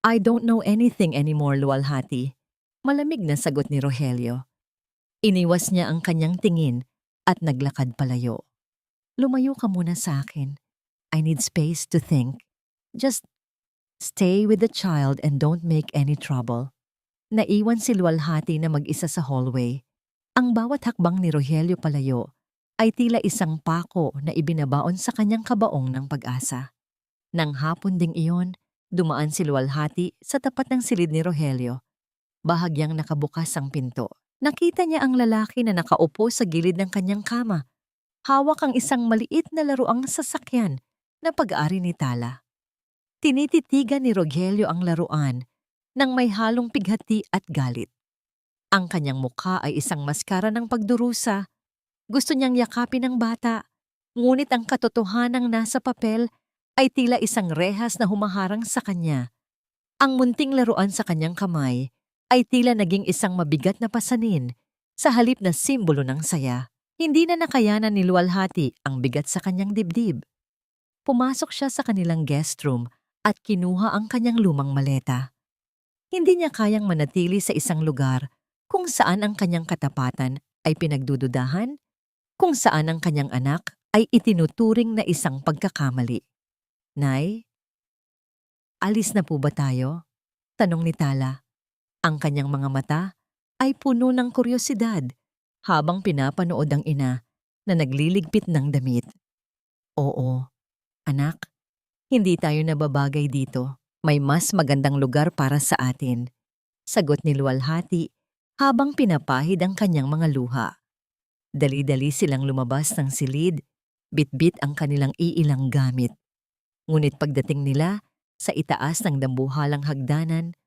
I don't know anything anymore, luwalhati. Malamig na sagot ni Rogelio. Iniwas niya ang kanyang tingin at naglakad palayo. Lumayo ka muna sa akin. I need space to think. Just stay with the child and don't make any trouble. Naiwan si luwalhati na mag-isa sa hallway. Ang bawat hakbang ni Rogelio palayo ay tila isang pako na ibinabaon sa kanyang kabaong ng pag-asa. Nang hapon ding iyon, dumaan si luwalhati sa tapat ng silid ni Rogelio. Bahagyang nakabukas ang pinto. Nakita niya ang lalaki na nakaupo sa gilid ng kanyang kama. Hawak ang isang maliit na laruang sasakyan na pag-ari ni Tala. Tinititigan ni Rogelio ang laruan nang may halong pighati at galit. Ang kanyang mukha ay isang maskara ng pagdurusa. Gusto niyang yakapin ang bata, ngunit ang katotohanang nasa papel ay tila isang rehas na humaharang sa kanya. Ang munting laruan sa kanyang kamay ay tila naging isang mabigat na pasanin sa halip na simbolo ng saya. Hindi na nakayanan ni luwalhati ang bigat sa kanyang dibdib. Pumasok siya sa kanilang guest room at kinuha ang kanyang lumang maleta. Hindi niya kayang manatili sa isang lugar kung saan ang kanyang katapatan ay pinagdududahan, kung saan ang kanyang anak ay itinuturing na isang pagkakamali. Nay, alis na po ba tayo? Tanong ni Tala. Ang kanyang mga mata ay puno ng kuryosidad habang pinapanood ang ina na nagliligpit ng damit. Oo, anak, hindi tayo nababagay dito. May mas magandang lugar para sa atin. Sagot ni luwalhati habang pinapahid ang kanyang mga luha. Dali-dali silang lumabas ng silid, bitbit ang kanilang iilang gamit. Ngunit pagdating nila sa itaas ng dambuhalang hagdanan,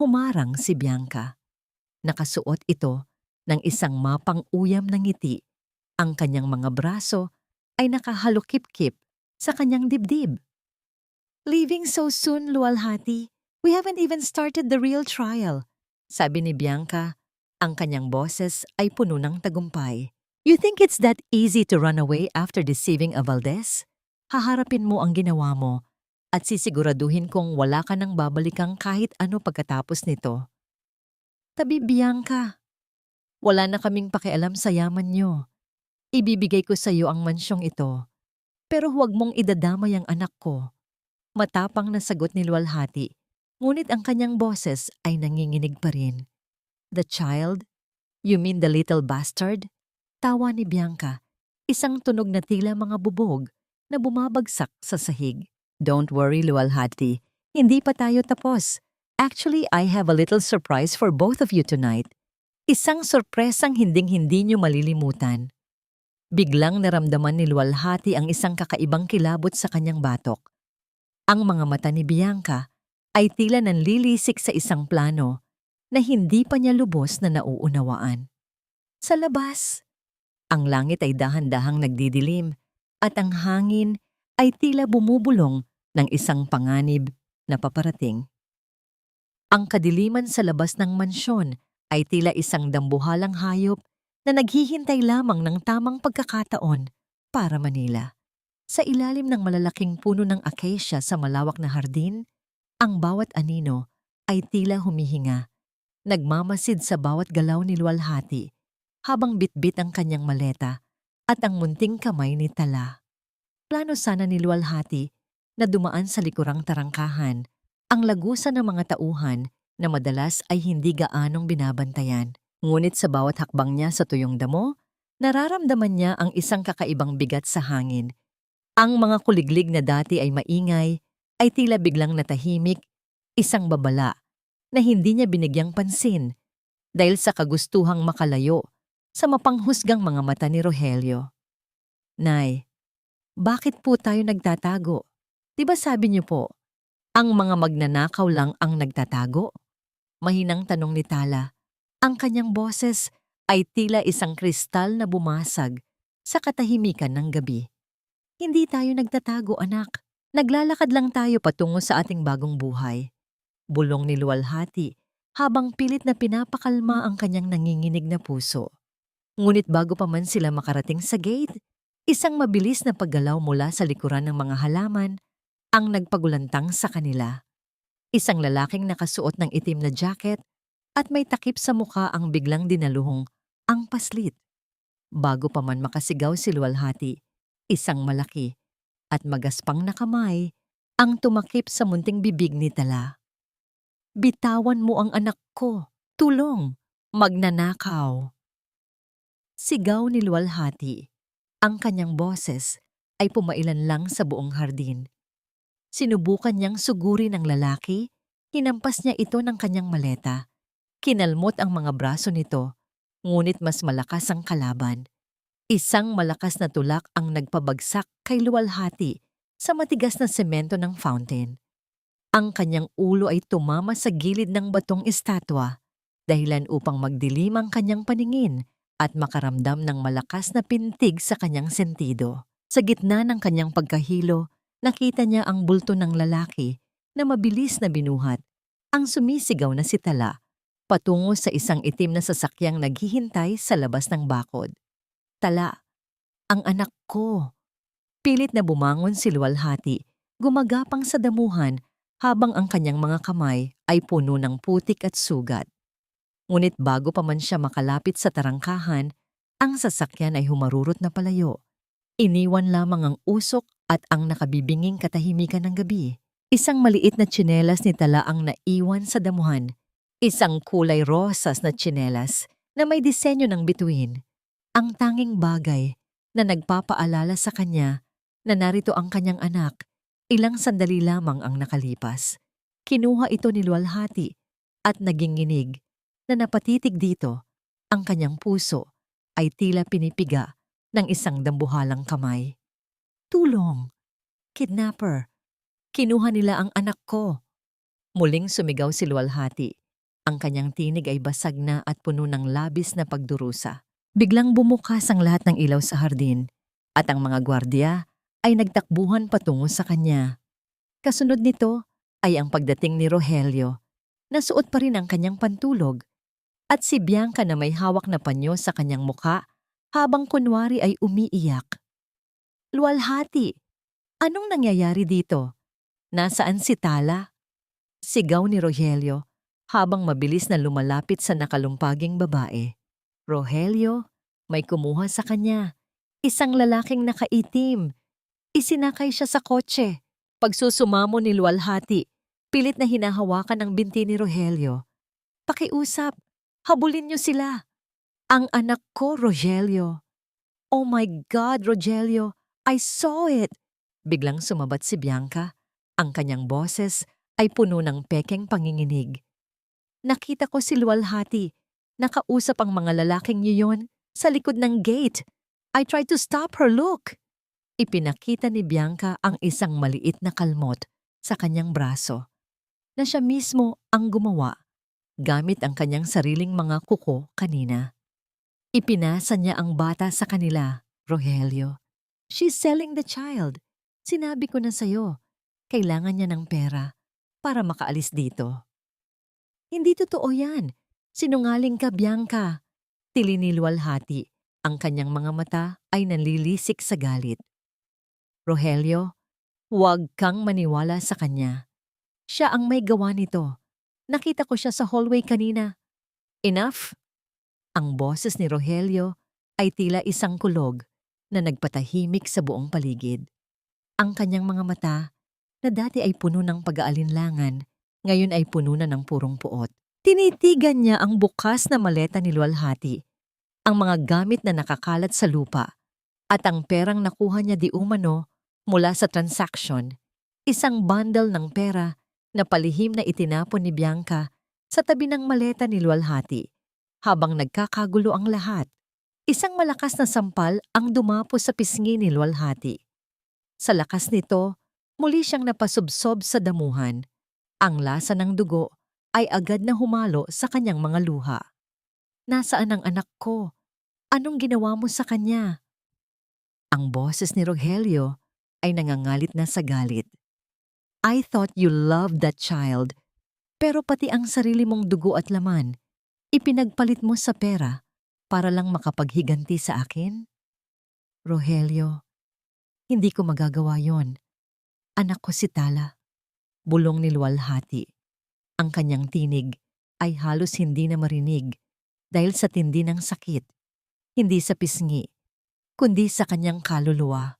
humarang si Bianca. Nakasuot ito ng isang mapang-uyam na ngiti. Ang kanyang mga braso ay nakahalukip-kip sa kanyang dibdib. Leaving so soon, luwalhati. We haven't even started the real trial. Sabi ni Bianca, ang kanyang boses ay puno ng tagumpay. You think it's that easy to run away after deceiving a Valdez? Haharapin mo ang ginawa mo at sisiguraduhin kong wala ka nang babalikang kahit ano pagkatapos nito. Tabi, Bianca. Wala na kaming pakialam sa yaman nyo. Ibibigay ko sa iyo ang mansyong ito. Pero huwag mong idadamay ang anak ko. Matapang na sagot ni luwalhati, ngunit ang kanyang boses ay nanginginig pa rin. The child? You mean the little bastard? Tawa ni Bianca, isang tunog na tila mga bubog na bumabagsak sa sahig. Don't worry, luwalhati. Hindi pa tayo tapos. Actually, I have a little surprise for both of you tonight. Isang sorpresang hinding-hindi nyo malilimutan. Biglang naramdaman ni luwalhati ang isang kakaibang kilabot sa kanyang batok. Ang mga mata ni Bianca ay tila nanlilisik sa isang plano na hindi pa niya lubos na nauunawaan. Sa labas, ang langit ay dahan-dahang nagdidilim at ang hangin ay tila bumubulong ng isang panganib na paparating. Ang kadiliman sa labas ng mansyon ay tila isang dambuhalang hayop na naghihintay lamang ng tamang pagkakataon para manila. Sa ilalim ng malalaking puno ng acacia sa malawak na hardin, ang bawat anino ay tila humihinga, nagmamasid sa bawat galaw ni luwalhati habang bitbit ang kanyang maleta at ang munting kamay ni Tala. Plano sana ni luwalhati na dumaan sa likurang tarangkahan, ang lagusan ng mga tauhan na madalas ay hindi gaanong binabantayan. Ngunit sa bawat hakbang niya sa tuyong damo, nararamdaman niya ang isang kakaibang bigat sa hangin. Ang mga kuliglig na dati ay maingay, ay tila biglang natahimik, isang babala na hindi niya binigyang pansin dahil sa kagustuhang makalayo sa mapanghusgang mga mata ni Rogelio. Nay, bakit po tayo nagtatago? Diba sabi niyo po, ang mga magnanakaw lang ang nagtatago? Mahinang tanong ni Tala. Ang kanyang boses ay tila isang kristal na bumasag sa katahimikan ng gabi. Hindi tayo nagtatago, anak. Naglalakad lang tayo patungo sa ating bagong buhay. Bulong ni luwalhati habang pilit na pinapakalma ang kanyang nanginginig na puso. Ngunit bago pa man sila makarating sa gate, isang mabilis na paggalaw mula sa likuran ng mga halaman ang nagpagulantang sa kanila. Isang lalaking nakasuot ng itim na jacket at may takip sa mukha ang biglang dinaluhong ang paslit. Bago pa man makasigaw si luwalhati, isang malaki at magaspang na kamay ang tumakip sa munting bibig ni Tala. Bitawan mo ang anak ko! Tulong! Magnanakaw! Sigaw ni luwalhati. Ang kanyang boses ay pumailan lang sa buong hardin. Sinubukan niyang sugurin ang lalaki, hinampas niya ito ng kanyang maleta. Kinalmot ang mga braso nito, ngunit mas malakas ang kalaban. Isang malakas na tulak ang nagpabagsak kay luwalhati sa matigas na semento ng fountain. Ang kanyang ulo ay tumama sa gilid ng batong estatwa, dahilan upang magdilim ang kanyang paningin at makaramdam ng malakas na pintig sa kanyang sentido. Sa gitna ng kanyang pagkahilo, nakita niya ang bulto ng lalaki na mabilis na binuhat, ang sumisigaw na si Tala, patungo sa isang itim na sasakyang naghihintay sa labas ng bakod. Tala, ang anak ko! Pilit na bumangon si luwalhati, gumagapang sa damuhan habang ang kanyang mga kamay ay puno ng putik at sugat. Ngunit bago pa man siya makalapit sa tarangkahan, ang sasakyan ay humarurot na palayo. Iniwan lamang ang usok at ang nakabibinging katahimikan ng gabi. Isang maliit na tsinelas ni Tala ang naiwan sa damuhan. Isang kulay rosas na tsinelas na may disenyo ng bituin. Ang tanging bagay na nagpapaalala sa kanya na narito ang kanyang anak, ilang sandali lamang ang nakalipas. Kinuha ito ni luwalhati at naging nginig na napatitig dito, ang kanyang puso ay tila pinipiga ng isang dambuhalang kamay. Tulong! Kidnapper! Kinuha nila ang anak ko! Muling sumigaw si luwalhati. Ang kanyang tinig ay basag na at puno ng labis na pagdurusa. Biglang bumukas ang lahat ng ilaw sa hardin at ang mga gwardiya ay nagtakbuhan patungo sa kanya. Kasunod nito ay ang pagdating ni Rogelio, na suot pa rin ang kanyang pantulog, at si Bianca na may hawak na panyo sa kanyang mukha habang kunwari ay umiiyak. Luwalhati, anong nangyayari dito? Nasaan si Tala? Sigaw ni Rogelio habang mabilis na lumalapit sa nakalumpaging babae. Rogelio, may kumuha sa kanya. Isang lalaking nakaitim. Isinakay siya sa kotse. Pagsusumamo ni luwalhati, pilit na hinahawakan ang binti ni Rogelio. Pakiusap, habulin niyo sila. Ang anak ko, Rogelio. Oh my God, Rogelio, I saw it! Biglang sumabat si Bianca. Ang kanyang boses ay puno ng pekeng panginginig. Nakita ko si luwalhati. Nakausap ang mga lalaking iyon sa likod ng gate. I tried to stop her, look! Ipinakita ni Bianca ang isang maliit na kalmot sa kanyang braso, na siya mismo ang gumawa gamit ang kanyang sariling mga kuko kanina. Ipinasa niya ang bata sa kanila, Rogelio. She's selling the child. Sinabi ko na sa'yo, kailangan niya ng pera para makaalis dito. Hindi totoo yan. Sinungaling ka, Bianca. Tili ni luwalhati. Ang kanyang mga mata ay nanlilisik sa galit. Rogelio, huwag kang maniwala sa kanya. Siya ang may gawa nito. Nakita ko siya sa hallway kanina. Enough? Ang boses ni Rogelio ay tila isang kulog na nagpatahimik sa buong paligid. Ang kanyang mga mata, na dati ay puno ng pag-aalinlangan, ngayon ay puno na ng purong puot. Tinitigan niya ang bukas na maleta ni luwalhati, ang mga gamit na nakakalat sa lupa, at ang perang nakuha niya di umano mula sa transaksyon, isang bundle ng pera na palihim na itinapon ni Bianca sa tabi ng maleta ni luwalhati. Habang nagkakagulo ang lahat, isang malakas na sampal ang dumapo sa pisngi ni luwalhati. Sa lakas nito, muli siyang napasubsob sa damuhan. Ang lasa ng dugo ay agad na humalo sa kanyang mga luha. Nasaan ang anak ko? Anong ginawa mo sa kanya? Ang boses ni Rogelio ay nangangalit na sa galit. I thought you loved that child, pero pati ang sarili mong dugo at laman, ipinagpalit mo sa pera para lang makapaghiganti sa akin? Rogelio, hindi ko magagawa yon. Anak ko si Tala. Bulong ni Luwalhati. Ang kanyang tinig ay halos hindi na marinig dahil sa tindi ng sakit, hindi sa pisngi, kundi sa kanyang kaluluwa.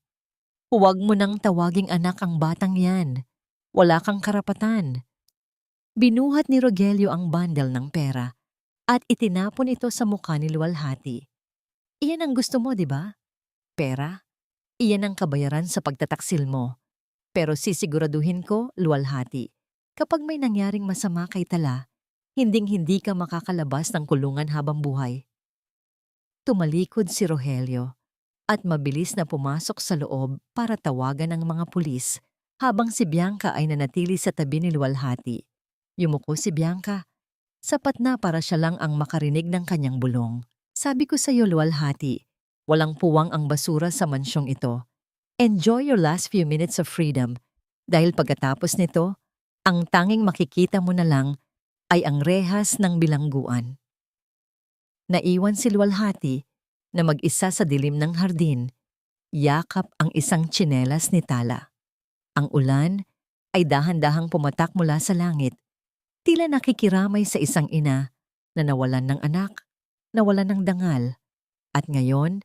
Huwag mo nang tawaging anak ang batang yan. Wala kang karapatan. Binuhat ni Rogelio ang bundle ng pera at itinapon ito sa mukha ni Luwalhati. Iyan ang gusto mo, di ba? Pera? Iyan ang kabayaran sa pagtataksil mo. Pero sisiguraduhin ko, Luwalhati, kapag may nangyaring masama kay Tala, hinding-hindi ka makakalabas ng kulungan habang buhay. Tumalikod si Rogelio at mabilis na pumasok sa loob para tawagan ang mga pulis habang si Bianca ay nanatili sa tabi ni Luwalhati. Yumuko si Bianca. Sapat na para siya lang ang makarinig ng kanyang bulong. Sabi ko sa iyo, Luwalhati, walang puwang ang basura sa mansyong ito. Enjoy your last few minutes of freedom dahil pagkatapos nito, ang tanging makikita mo na lang ay ang rehas ng bilangguan. Naiwan si Luwalhati na mag-isa sa dilim ng hardin, yakap ang isang tsinelas ni Tala. Ang ulan ay dahan-dahang pumatak mula sa langit, tila nakikiramay sa isang ina na nawalan ng anak, nawalan ng dangal, at ngayon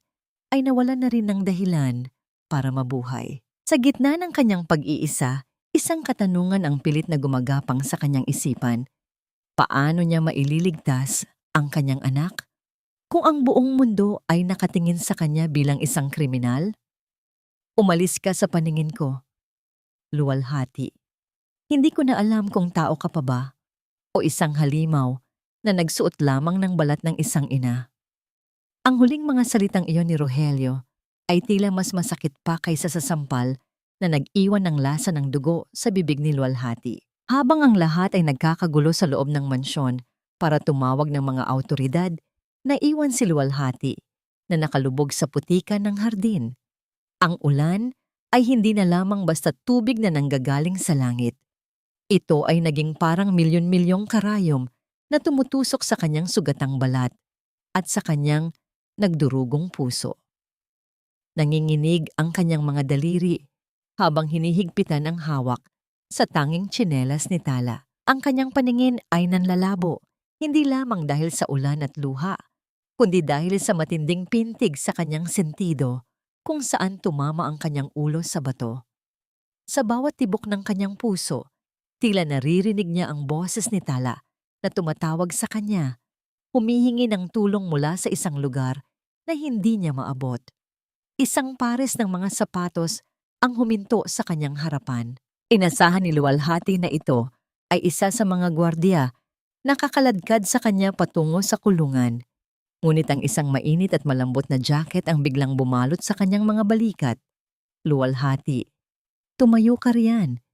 ay nawalan na rin ng dahilan para mabuhay. Sa gitna ng kanyang pag-iisa, isang katanungan ang pilit na gumagapang sa kanyang isipan. Paano niya maililigtas ang kanyang anak kung ang buong mundo ay nakatingin sa kanya bilang isang kriminal? Umalis ka sa paningin ko, Luwalhati. Hindi ko na alam kung tao ka pa ba o isang halimaw na nagsuot lamang ng balat ng isang ina. Ang huling mga salitang iyon ni Rogelio ay tila mas masakit pa kaysa sa sampal na nag-iwan ng lasa ng dugo sa bibig ni Luwalhati. Habang ang lahat ay nagkakagulo sa loob ng mansyon para tumawag ng mga awtoridad, naiwan si Luwalhati na nakalubog sa putikan ng hardin. Ang ulan ay hindi na lamang basta tubig na nanggagaling sa langit. Ito ay naging parang milyon-milyong karayom na tumutusok sa kanyang sugatang balat at sa kanyang nagdurugong puso. Nanginginig ang kanyang mga daliri habang hinihigpitan ang hawak sa tanging tsinelas ni Tala. Ang kanyang paningin ay nanlalabo, hindi lamang dahil sa ulan at luha, kundi dahil sa matinding pintig sa kanyang sentido kung saan tumama ang kanyang ulo sa bato. Sa bawat tibok ng kanyang puso, tila naririnig niya ang boses ni Tala na tumatawag sa kanya, humihingi ng tulong mula sa isang lugar na hindi niya maabot. Isang pares ng mga sapatos ang huminto sa kanyang harapan. Inasahan ni Luwalhati na ito ay isa sa mga gwardiya na kakaladkad sa kanya patungo sa kulungan. Ngunit ang isang mainit at malambot na jacket ang biglang bumalot sa kanyang mga balikat. Luwalhati, tumayo ka riyan.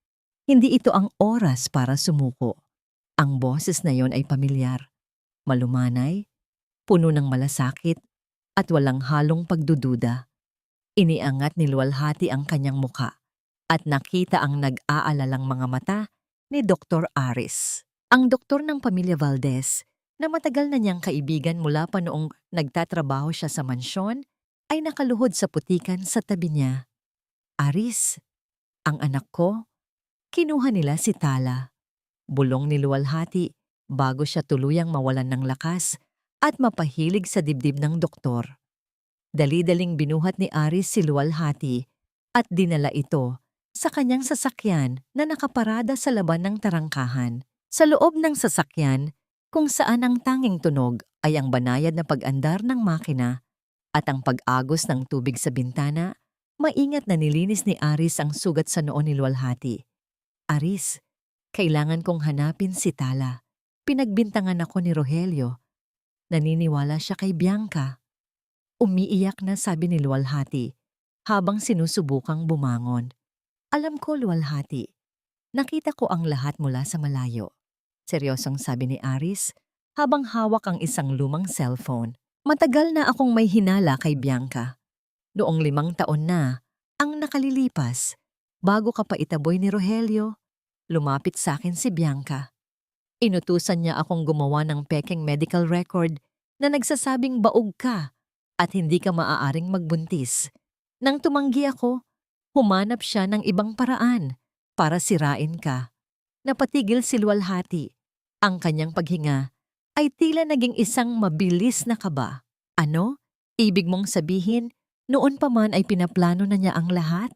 Hindi ito ang oras para sumuko. Ang boses na yon ay pamilyar, malumanay, puno ng malasakit at walang halong pagdududa. Iniangat ni Luwalhati ang kanyang muka at nakita ang nag-aalalang mga mata ni Dr. Aris. Ang doktor ng pamilya Valdez na matagal na niyang kaibigan mula pa noong nagtatrabaho siya sa mansyon ay nakaluhod sa putikan sa tabi niya. Aris, ang anak ko, kinuha nila si Tala. Bulong ni Luwalhati bago siya tuluyang mawalan ng lakas at mapahilig sa dibdib ng doktor. Dali-daling binuhat ni Aris si Luwalhati at dinala ito sa kanyang sasakyan na nakaparada sa laban ng tarangkahan. Sa loob ng sasakyan, kung saan ang tanging tunog ay ang banayad na pag-andar ng makina at ang pag-agos ng tubig sa bintana, maingat na nilinis ni Aris ang sugat sa noo ni Luwalhati. Aris, kailangan kong hanapin si Tala. Pinagbintangan ako ni Rogelio. Naniniwala siya kay Bianca. Umiiyak na sabi ni Luwalhati habang sinusubukang bumangon. Alam ko, Luwalhati, nakita ko ang lahat mula sa malayo. Seryosong sabi ni Aris habang hawak ang isang lumang cellphone. Matagal na akong may hinala kay Bianca. Noong 5 taon na ang nakalilipas bago ka pa itaboy ni Rogelio Lumapit sa akin si Bianca. Inutusan niya akong gumawa ng pekeng medical record na nagsasabing baog ka at hindi ka maaaring magbuntis. Nang tumanggi ako, humanap siya ng ibang paraan para sirain ka. Napatigil si Luwalhati. Ang kanyang paghinga ay tila naging isang mabilis na kaba. Ano? Ibig mong sabihin, noon pa man ay pinaplano na niya ang lahat?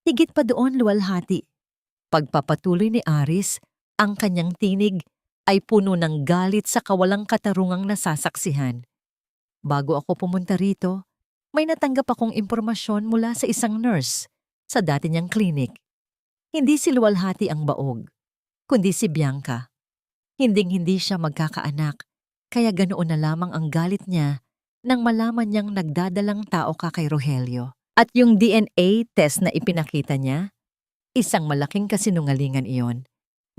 Higit pa doon, Luwalhati. Pagpapatuloy ni Aris, ang kanyang tinig ay puno ng galit sa kawalang katarungang nasasaksihan. Bago ako pumunta rito, may natanggap akong impormasyon mula sa isang nurse sa dati niyang klinik. Hindi si Luwalhati ang baog, kundi si Bianca. Hinding-hindi siya magkakaanak, kaya ganoon na lamang ang galit niya nang malaman niyang nagdadalang tao ka kay Rogelio. At yung DNA test na ipinakita niya, isang malaking kasinungalingan iyon.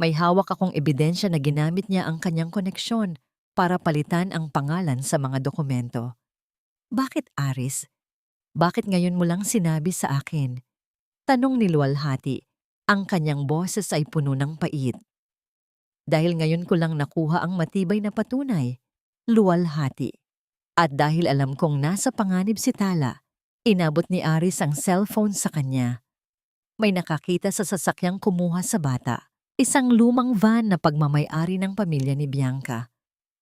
May hawak akong ebidensya na ginamit niya ang kanyang koneksyon para palitan ang pangalan sa mga dokumento. Bakit, Aris? Bakit ngayon mo lang sinabi sa akin? Tanong ni Luwalhati. Ang kanyang boses ay puno ng pait. Dahil ngayon ko lang nakuha ang matibay na patunay, Luwalhati. At dahil alam kong nasa panganib si Tala, inabot ni Aris ang cellphone sa kanya. May nakakita sa sasakyang kumuha sa bata. Isang lumang van na pagmamay-ari ng pamilya ni Bianca.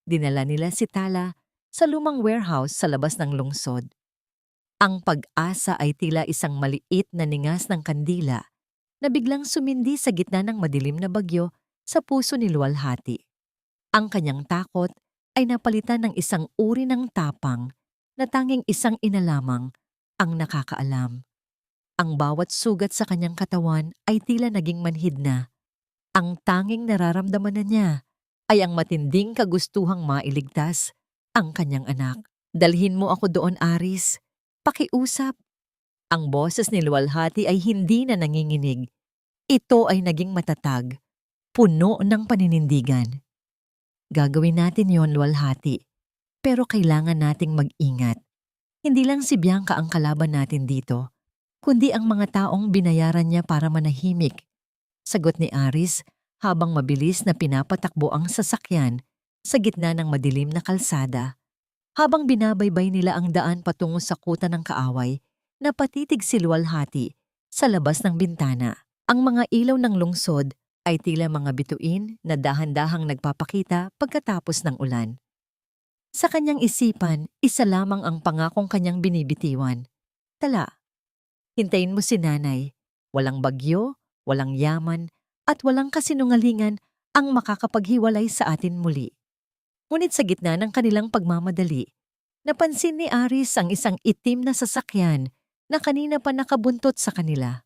Dinala nila si Tala sa lumang warehouse sa labas ng lungsod. Ang pag-asa ay tila isang maliit na ningas ng kandila na biglang sumindi sa gitna ng madilim na bagyo sa puso ni Luwalhati. Ang kanyang takot ay napalitan ng isang uri ng tapang na tanging isang ina lamang ang nakakaalam. Ang bawat sugat sa kanyang katawan ay tila naging manhid na. Ang tanging nararamdaman na niya ay ang matinding kagustuhang mailigtas ang kanyang anak. Dalhin mo ako doon, Aris. Pakiusap. Ang boses ni Luwalhati ay hindi na nanginginig. Ito ay naging matatag, puno ng paninindigan. Gagawin natin yon, Luwalhati. Pero kailangan nating mag-ingat. Hindi lang si Bianca ang kalaban natin dito, kundi ang mga taong binayaran niya para manahimik. Sagot ni Aris habang mabilis na pinapatakbo ang sasakyan sa gitna ng madilim na kalsada. Habang binabaybay nila ang daan patungo sa kuta ng kaaway, napatitig si Luwalhati sa labas ng bintana. Ang mga ilaw ng lungsod ay tila mga bituin na dahan-dahang nagpapakita pagkatapos ng ulan. Sa kanyang isipan, isa lamang ang pangakong kanyang binibitiwan. Tala, hintayin mo si nanay. Walang bagyo, walang yaman, at walang kasinungalingan ang makakapaghiwalay sa atin muli. Ngunit sa gitna ng kanilang pagmamadali, napansin ni Aris ang isang itim na sasakyan na kanina pa nakabuntot sa kanila.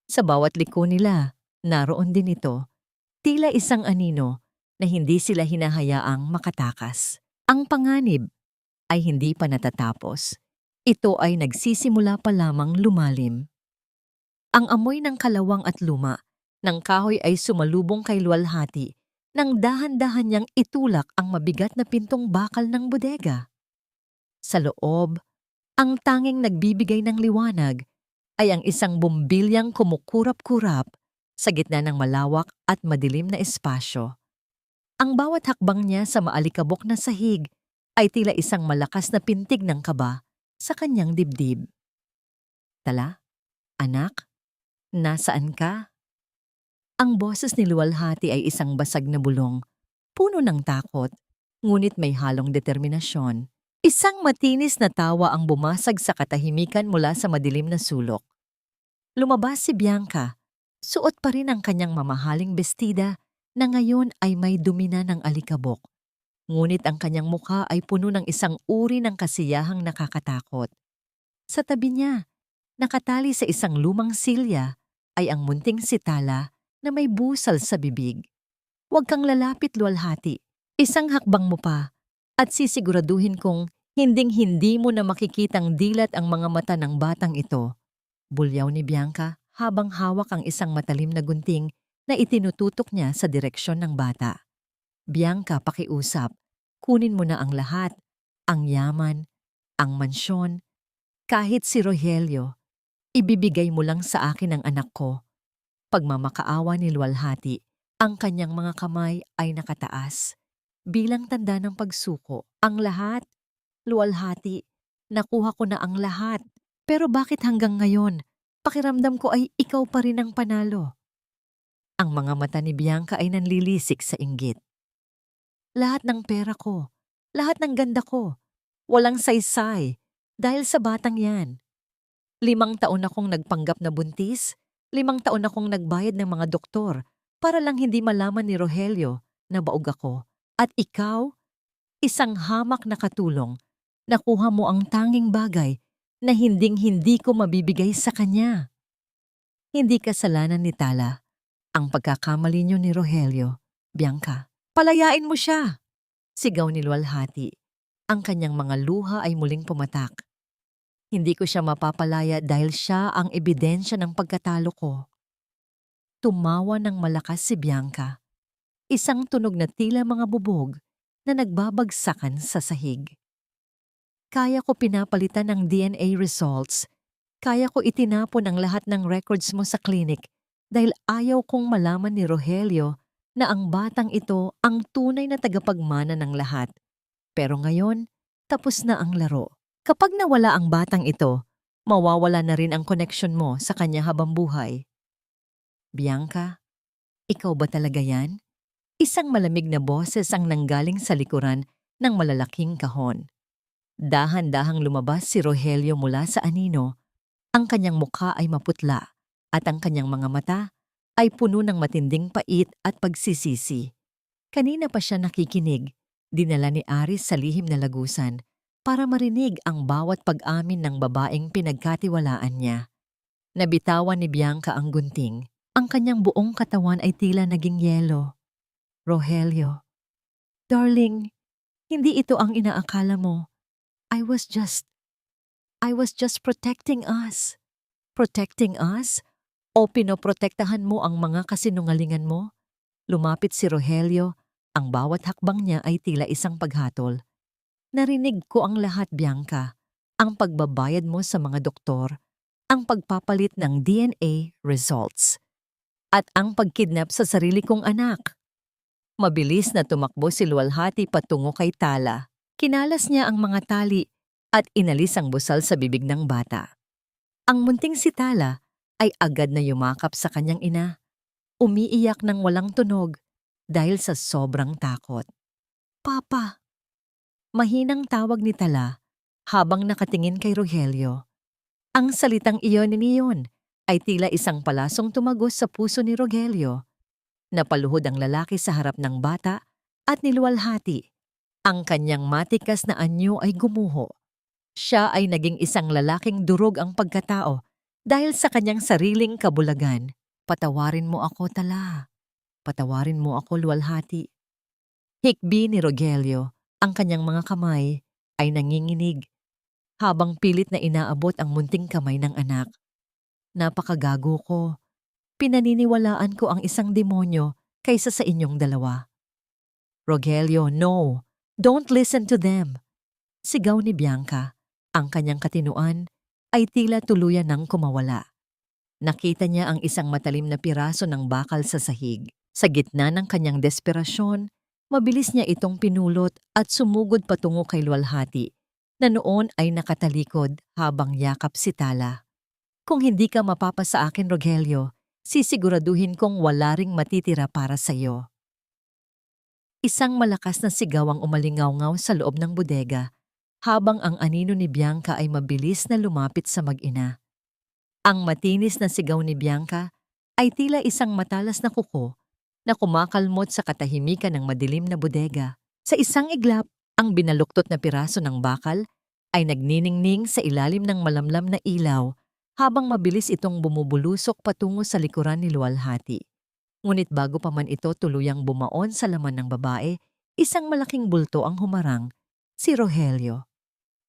Sa bawat liko nila, naroon din ito, tila isang anino na hindi sila hinahayaang makatakas. Ang panganib ay hindi pa natatapos. Ito ay nagsisimula pa lamang lumalim. Ang amoy ng kalawang at luma ng kahoy ay sumalubong kay Luwalhati nang dahan-dahan niyang itulak ang mabigat na pintong bakal ng bodega. Sa loob, ang tanging nagbibigay ng liwanag ay ang isang bumbilyang kumukurap-kurap sa gitna ng malawak at madilim na espasyo. Ang bawat hakbang niya sa maalikabok na sahig ay tila isang malakas na pintig ng kaba sa kanyang dibdib. Tala, anak? Nasaan ka? Ang boses ni Luwalhati ay isang basag na bulong, puno ng takot, ngunit may halong determinasyon. Isang matinis na tawa ang bumasag sa katahimikan mula sa madilim na sulok. Lumabas si Bianca, suot pa rin ang kanyang mamahaling bestida na ngayon ay may dumi na ng alikabok. Ngunit ang kanyang mukha ay puno ng isang uri ng kasiyahang nakakatakot. Sa tabi niya, nakatali sa isang lumang silya, ay ang munting si Tala na may busal sa bibig. Huwag kang lalapit, Luwalhati. Isang hakbang mo pa at sisiguraduhin kong hinding-hindi mo na makikitang dilat ang mga mata ng batang ito. Bulyaw ni Bianca habang hawak ang isang matalim na gunting na itinututok niya sa direksyon ng bata. Bianca, pakiusap. Kunin mo na ang lahat. Ang yaman, ang mansyon, kahit si Rogelio. Ibibigay mo lang sa akin ang anak ko. Pagmamakaawa ni luwalhati, ang kanyang mga kamay ay nakataas. Bilang tanda ng pagsuko, ang lahat, luwalhati, nakuha ko na ang lahat. Pero bakit hanggang ngayon, pakiramdam ko ay ikaw pa rin ang panalo? Ang mga mata ni Bianca ay nanlilisik sa inggit. Lahat ng pera ko, lahat ng ganda ko, walang saysay dahil sa batang yan. 5 taon akong nagpanggap na buntis, 5 taon akong nagbayad ng mga doktor para lang hindi malaman ni Rogelio na baog ako. At ikaw, isang hamak na katulong, nakuha mo ang tanging bagay na hinding-hindi ko mabibigay sa kanya. Hindi kasalanan ni Tala ang pagkakamali niyo ni Rogelio, Bianca. Palayain mo siya! Sigaw ni luwalhati. Ang kanyang mga luha ay muling pumatak. Hindi ko siya mapapalaya dahil siya ang ebidensya ng pagkatalo ko. Tumawa ng malakas si Bianca. Isang tunog na tila mga bubog na nagbabagsakan sa sahig. Kaya ko pinapalitan ng DNA results. Kaya ko itinapon ang lahat ng records mo sa clinic dahil ayaw kong malaman ni Rogelio na ang batang ito ang tunay na tagapagmana ng lahat. Pero ngayon, tapos na ang laro. Kapag nawala ang batang ito, mawawala na rin ang connection mo sa kanya habang buhay. Bianca, ikaw ba talaga yan? Isang malamig na boses ang nanggaling sa likuran ng malalaking kahon. Dahan-dahang lumabas si Rogelio mula sa anino. Ang kanyang mukha ay maputla at ang kanyang mga mata ay puno ng matinding pait at pagsisisi. Kanina pa siya nakikinig, dinala ni Aris sa lihim na lagusan para marinig ang bawat pag-amin ng babaeng pinagkatiwalaan niya. Nabitawan ni Bianca ang gunting. Ang kanyang buong katawan ay tila naging yelo. Rogelio, darling, hindi ito ang inaakala mo. I was just protecting us. Protecting us? O pinoprotektahan mo ang mga kasinungalingan mo? Lumapit si Rogelio, ang bawat hakbang niya ay tila isang paghatol. Narinig ko ang lahat, Bianca. Ang pagbabayad mo sa mga doktor, ang pagpapalit ng DNA results, at ang pagkidnap sa sarili kong anak. Mabilis na tumakbo si luwalhati patungo kay Tala. Kinalas niya ang mga tali at inalis ang busal sa bibig ng bata. Ang munting si Tala ay agad na yumakap sa kanyang ina. Umiiyak ng walang tunog dahil sa sobrang takot. Papa! Mahinang tawag ni Tala habang nakatingin kay Rogelio. Ang salitang iyon ay tila isang palasong tumagos sa puso ni Rogelio. Napaluhod ang lalaki sa harap ng bata at niluwalhati. Ang kanyang matikas na anyo ay gumuho. Siya ay naging isang lalaking durog ang pagkatao dahil sa kanyang sariling kabulagan. Patawarin mo ako, Tala. Patawarin mo ako, luwalhati. Hikbi ni Rogelio, ang kanyang mga kamay ay nanginginig habang pilit na inaabot ang munting kamay ng anak. Napakagago ko. Pinaniniwalaan ko ang isang demonyo kaysa sa inyong dalawa. Rogelio, no. Don't listen to them. Sigaw ni Bianca. Ang kanyang katinuan ay tila tuluyan ng kumawala. Nakita niya ang isang matalim na piraso ng bakal sa sahig. Sa gitna ng kanyang desperasyon, mabilis niya itong pinulot at sumugod patungo kay luwalhati, na noon ay nakatalikod habang yakap si Tala. Kung hindi ka mapapa sa akin, Rogelio, sisiguraduhin kong wala ring matitira para sa iyo. Isang malakas na sigaw ang umalingaw-ngaw sa loob ng bodega, habang ang anino ni Bianca ay mabilis na lumapit sa mag-ina. Ang matinis na sigaw ni Bianca ay tila isang matalas na kuko na kumakalmot sa katahimikan ng madilim na bodega. Sa isang iglap, ang binaluktot na piraso ng bakal ay nagniningning sa ilalim ng malamlam na ilaw habang mabilis itong bumubulusok patungo sa likuran ni luwalhati. Ngunit bago pa man ito tuluyang bumaon sa laman ng babae, isang malaking bulto ang humarang, si Rogelio.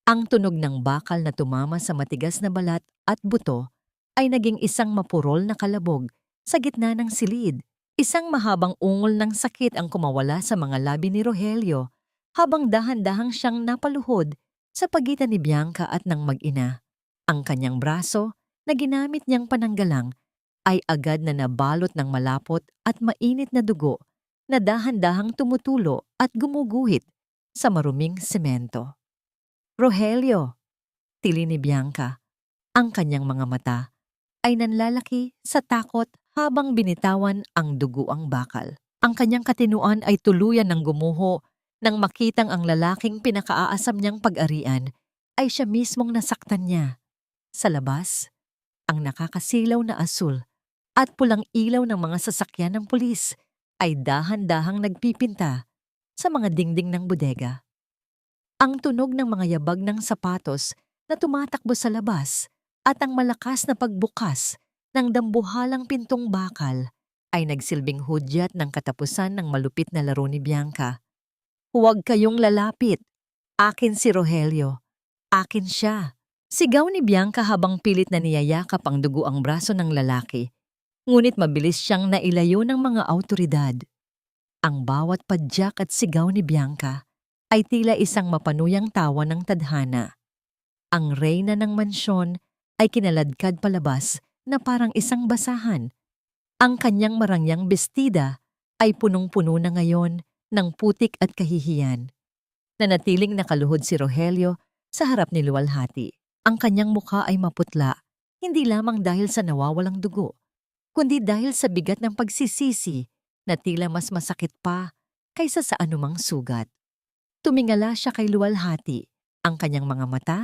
Ang tunog ng bakal na tumama sa matigas na balat at buto ay naging isang mapurol na kalabog sa gitna ng silid. Isang mahabang ungol ng sakit ang kumawala sa mga labi ni Rogelio habang dahan-dahang siyang napaluhod sa pagitan ni Bianca at ng mag-ina. Ang kanyang braso na ginamit niyang pananggalang ay agad na nabalot ng malapot at mainit na dugo na dahan-dahang tumutulo at gumuguhit sa maruming semento. Rogelio, tili ni Bianca. Ang kanyang mga mata ay nanlalaki sa takot habang binitawan ang duguang bakal. Ang kanyang katinuan ay tuluyan ng gumuho nang makitang ang lalaking pinakaaasam niyang pag-arian ay siya mismong nasaktan niya. Sa labas, ang nakakasilaw na asul at pulang ilaw ng mga sasakyan ng pulis ay dahan-dahang nagpipinta sa mga dingding ng bodega. Ang tunog ng mga yabag ng sapatos na tumatakbo sa labas at ang malakas na pagbukas ng dambuhalang pintong bakal ay nagsilbing hudyat ng katapusan ng malupit na laro ni Bianca. Huwag kayong lalapit. Akin si Rogelio. Akin siya. Sigaw ni Bianca habang pilit na niyayakap ang dugo ang braso ng lalaki. Ngunit mabilis siyang nailayo ng mga awtoridad. Ang bawat padyak at sigaw ni Bianca ay tila isang mapanuyang tawa ng tadhana. Ang reyna ng mansyon ay kinaladkad palabas na parang isang basahan. Ang kanyang marangyang bestida ay punong-puno na ngayon ng putik at kahihiyan. Nanatiling nakaluhod si Rogelio sa harap ni luwalhati. Ang kanyang mukha ay maputla, hindi lamang dahil sa nawawalang dugo, kundi dahil sa bigat ng pagsisisi na tila mas masakit pa kaysa sa anumang sugat. Tumingala siya kay luwalhati. Ang kanyang mga mata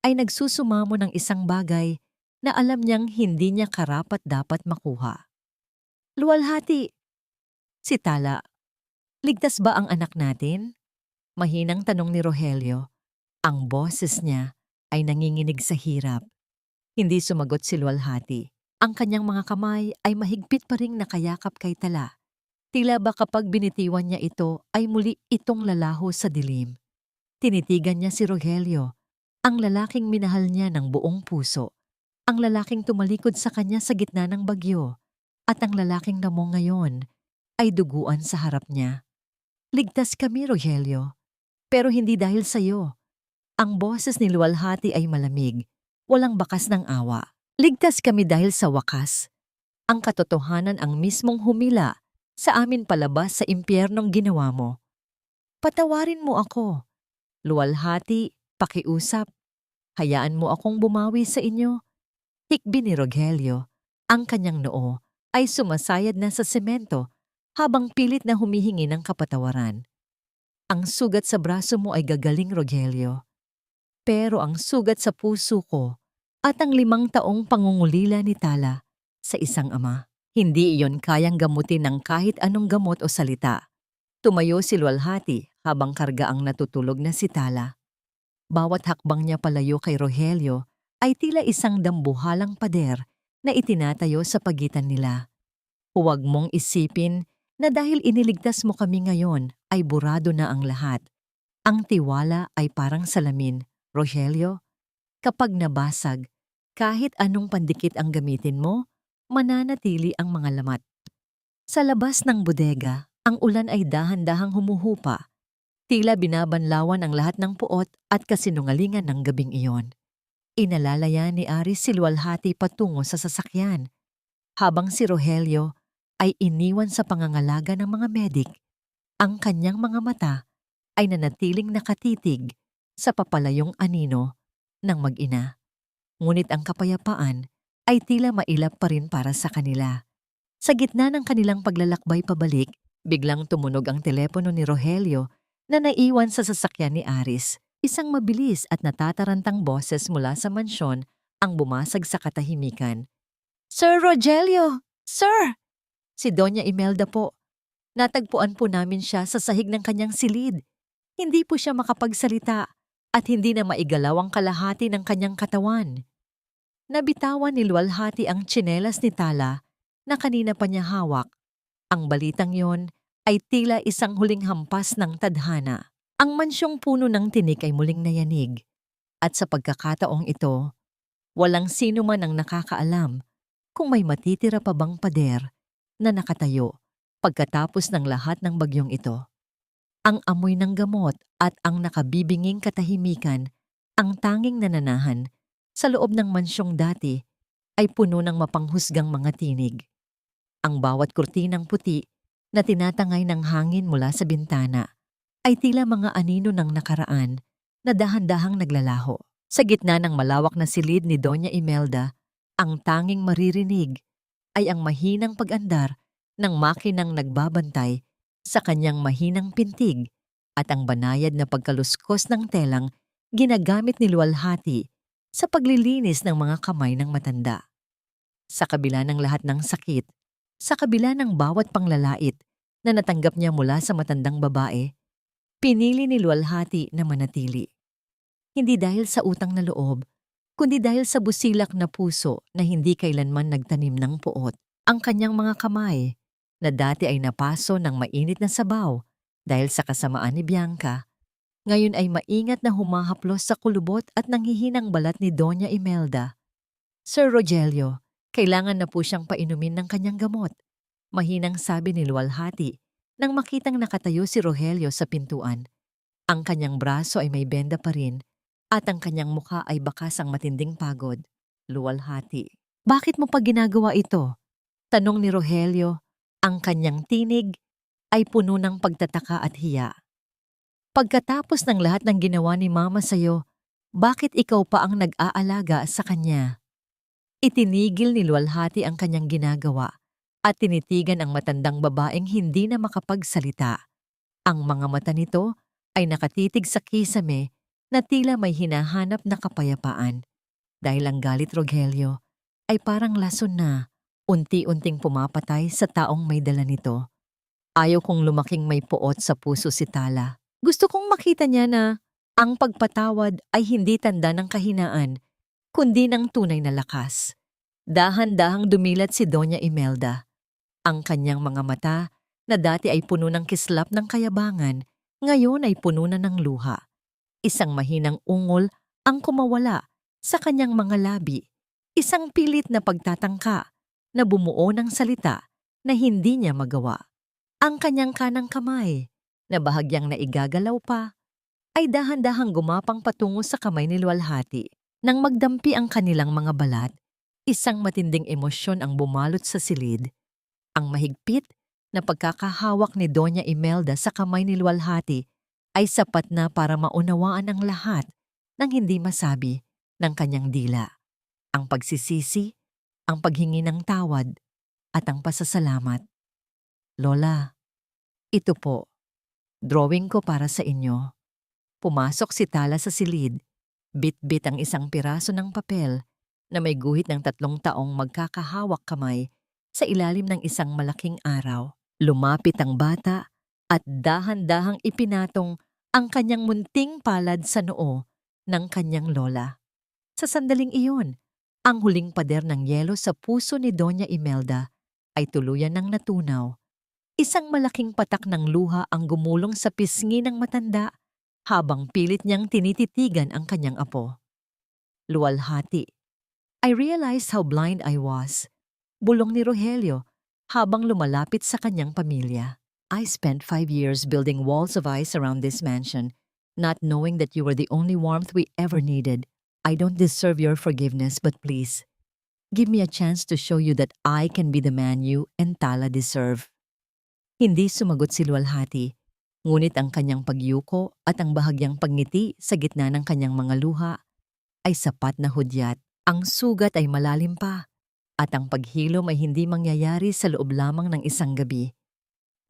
ay nagsusumamo ng isang bagay na alam niyang hindi niya karapat-dapat makuha. Luwalhati, si Tala, ligtas ba ang anak natin? Mahinang tanong ni Rogelio. Ang boses niya ay nanginginig sa hirap. Hindi sumagot si luwalhati. Ang kanyang mga kamay ay mahigpit pa ring nakayakap kay Tala. Tila ba kapag binitiwan niya ito ay muli itong lalaho sa dilim. Tinitigan niya si Rogelio, ang lalaking minahal niya ng buong puso, ang lalaking tumalikod sa kanya sa gitna ng bagyo, at ang lalaking namo ngayon ay duguan sa harap niya. Ligtas kami, Rogelio, pero hindi dahil sa iyo. Ang boses ni luwalhati ay malamig, walang bakas ng awa. Ligtas kami dahil sa wakas. Ang katotohanan ang mismong humila sa amin palabas sa impyernong ginawa mo. Patawarin mo ako. Luwalhati, pakiusap. Hayaan mo akong bumawi sa inyo. Hikbi ni Rogelio. Ang kanyang noo ay sumasayad na sa semento habang pilit na humihingi ng kapatawaran. Ang sugat sa braso mo ay gagaling, Rogelio. Pero ang sugat sa puso ko at ang 5 taong pangungulila ni Tala sa isang ama, hindi iyon kayang gamutin ng kahit anong gamot o salita. Tumayo si luwalhati habang karga ang natutulog na si Tala. Bawat hakbang niya palayo kay Rogelio ay tila isang dambuhalang pader na itinatayo sa pagitan nila. Huwag mong isipin na dahil iniligtas mo kami ngayon ay burado na ang lahat. Ang tiwala ay parang salamin, Rogelio. Kapag nabasag, kahit anong pandikit ang gamitin mo, mananatili ang mga lamat. Sa labas ng bodega, ang ulan ay dahan-dahang humuhupa. Tila binabanlawan ang lahat ng puot at kasinungalingan ng gabing iyon. Inalalaya ni Aris si luwalhati patungo sa sasakyan, habang si Rogelio ay iniwan sa pangangalaga ng mga medik. Ang kanyang mga mata ay nanatiling nakatitig sa papalayong anino ng mag-ina. Ngunit ang kapayapaan ay tila mailap pa rin para sa kanila. Sa gitna ng kanilang paglalakbay pabalik, biglang tumunog ang telepono ni Rogelio na naiwan sa sasakyan ni Aris. Isang mabilis at natatarantang boses mula sa mansyon ang bumasag sa katahimikan. Sir Rogelio! Sir! Si Doña Imelda po. Natagpuan po namin siya sa sahig ng kanyang silid. Hindi po siya makapagsalita at hindi na maigalaw ang kalahati ng kanyang katawan. Nabitawan ni luwalhati ang tsinelas ni Tala na kanina pa niya hawak. Ang balitang yon ay tila isang huling hampas ng tadhana. Ang mansyong puno ng tinik ay muling nayanig. At sa pagkakataong ito, walang sino man ang nakakaalam kung may matitira pa bang pader na nakatayo pagkatapos ng lahat ng bagyong ito. Ang amoy ng gamot at ang nakabibinging katahimikan ang tanging nananahan sa loob ng mansyong dati ay puno ng mapanghusgang mga tinig. Ang bawat kurtinang puti na tinatangay ng hangin mula sa bintana ay tila mga anino ng nakaraan na dahan-dahang naglalaho. Sa gitna ng malawak na silid ni Doña Imelda, ang tanging maririnig ay ang mahinang pag-andar ng makinang nagbabantay sa kanyang mahinang pintig at ang banayad na pagkaluskos ng telang ginagamit ni luwalhati sa paglilinis ng mga kamay ng matanda. Sa kabila ng lahat ng sakit, sa kabila ng bawat panglalait na natanggap niya mula sa matandang babae, pinili ni luwalhati na manatili. Hindi dahil sa utang na loob, kundi dahil sa busilak na puso na hindi kailanman nagtanim ng puot. Ang kanyang mga kamay, na dati ay napaso ng mainit na sabaw dahil sa kasamaan ni Bianca, ngayon ay maingat na humahaplos sa kulubot at nanghihinang balat ni Doña Imelda. Sir Rogelio, kailangan na po siyang painumin ng kanyang gamot. Mahinang sabi ni luwalhati nang makitang nakatayo si Rogelio sa pintuan. Ang kanyang braso ay may benda pa rin at ang kanyang mukha ay bakas ang matinding pagod. Luwalhati, bakit mo pa ginagawa ito? Tanong ni Rogelio. Ang kanyang tinig ay puno ng pagtataka at hiya. Pagkatapos ng lahat ng ginawa ni Mama sa'yo, bakit ikaw pa ang nag-aalaga sa kanya? Itinigil ni luwalhati ang kanyang ginagawa at tinitigan ang matandang babaeng hindi na makapagsalita. Ang mga mata nito ay nakatitig sa kisame na tila may hinahanap na kapayapaan. Dahil ang galit Rogelio ay parang lason na unti-unting pumapatay sa taong may dala nito. Ayaw kong lumaking may puot sa puso si Tala. Gusto kong makita niya na ang pagpatawad ay hindi tanda ng kahinaan, kundi ng tunay na lakas. Dahan-dahang dumilat si Doña Imelda. Ang kanyang mga mata na dati ay puno ng kislap ng kayabangan, ngayon ay puno na ng luha. Isang mahinang ungol ang kumawala sa kanyang mga labi, isang pilit na pagtatangka na bumuo ng salita na hindi niya magawa. Ang kanyang kanang kamay, na bahagyang naigagalaw pa, ay dahan-dahang gumapang patungo sa kamay ni luwalhati. Nang magdampi ang kanilang mga balat, isang matinding emosyon ang bumalot sa silid. Ang mahigpit na pagkakahawak ni Doña Imelda sa kamay ni luwalhati ay sapat na para maunawaan ang lahat ng hindi masabi ng kanyang dila. Ang pagsisisi, ang paghingi ng tawad, at ang pasasalamat. Lola, ito po, drawing ko para sa inyo. Pumasok si Tala sa silid, bit-bit ang isang piraso ng papel na may guhit ng 3 taong magkakahawak kamay sa ilalim ng isang malaking araw. Lumapit ang bata at dahan-dahang ipinatong ang kanyang munting palad sa noo ng kanyang lola. Sa sandaling iyon, ang huling pader ng yelo sa puso ni Doña Imelda ay tuluyan ng natunaw. Isang malaking patak ng luha ang gumulong sa pisngi ng matanda habang pilit niyang tinititigan ang kanyang apo. Luwalhati, I realized how blind I was. Bulong ni Rogelio habang lumalapit sa kanyang pamilya. I spent 5 years building walls of ice around this mansion, not knowing that you were the only warmth we ever needed. I don't deserve your forgiveness, but please, give me a chance to show you that I can be the man you and Tala deserve. Hindi sumagot si luwalhati, ngunit ang kanyang pagyuko at ang bahagyang pagngiti sa gitna ng kanyang mga luha ay sapat na hudyat. Ang sugat ay malalim pa, at ang paghilom ay hindi mangyayari sa loob lamang ng isang gabi.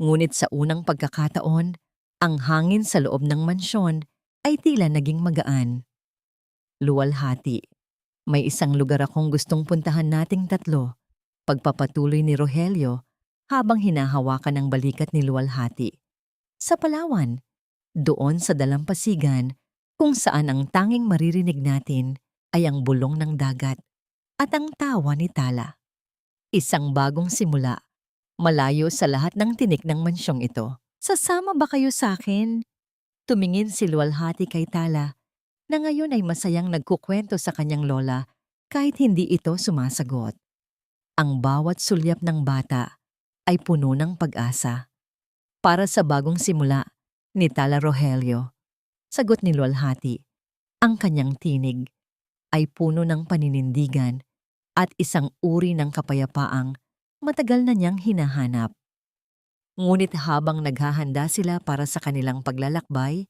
Ngunit sa unang pagkakataon, ang hangin sa loob ng mansyon ay tila naging magaan. Luwalhati, may isang lugar akong gustong puntahan nating 3, pagpapatuloy ni Rogelio habang hinahawakan ang balikat ni luwalhati. Sa Palawan, doon sa dalampasigan, kung saan ang tanging maririnig natin ay ang bulong ng dagat at ang tawa ni Tala. Isang bagong simula, malayo sa lahat ng tinik ng mansyong ito. Sasama ba kayo sa akin? Tumingin si luwalhati kay Tala, na ngayon ay masayang nagkukwento sa kanyang lola kahit hindi ito sumasagot. Ang bawat sulyap ng bata ay puno ng pag-asa. Para sa bagong simula ni Tala Rogelio, sagot ni luwalhati, ang kanyang tinig ay puno ng paninindigan at isang uri ng kapayapaang matagal na niyang hinahanap. Ngunit habang naghahanda sila para sa kanilang paglalakbay,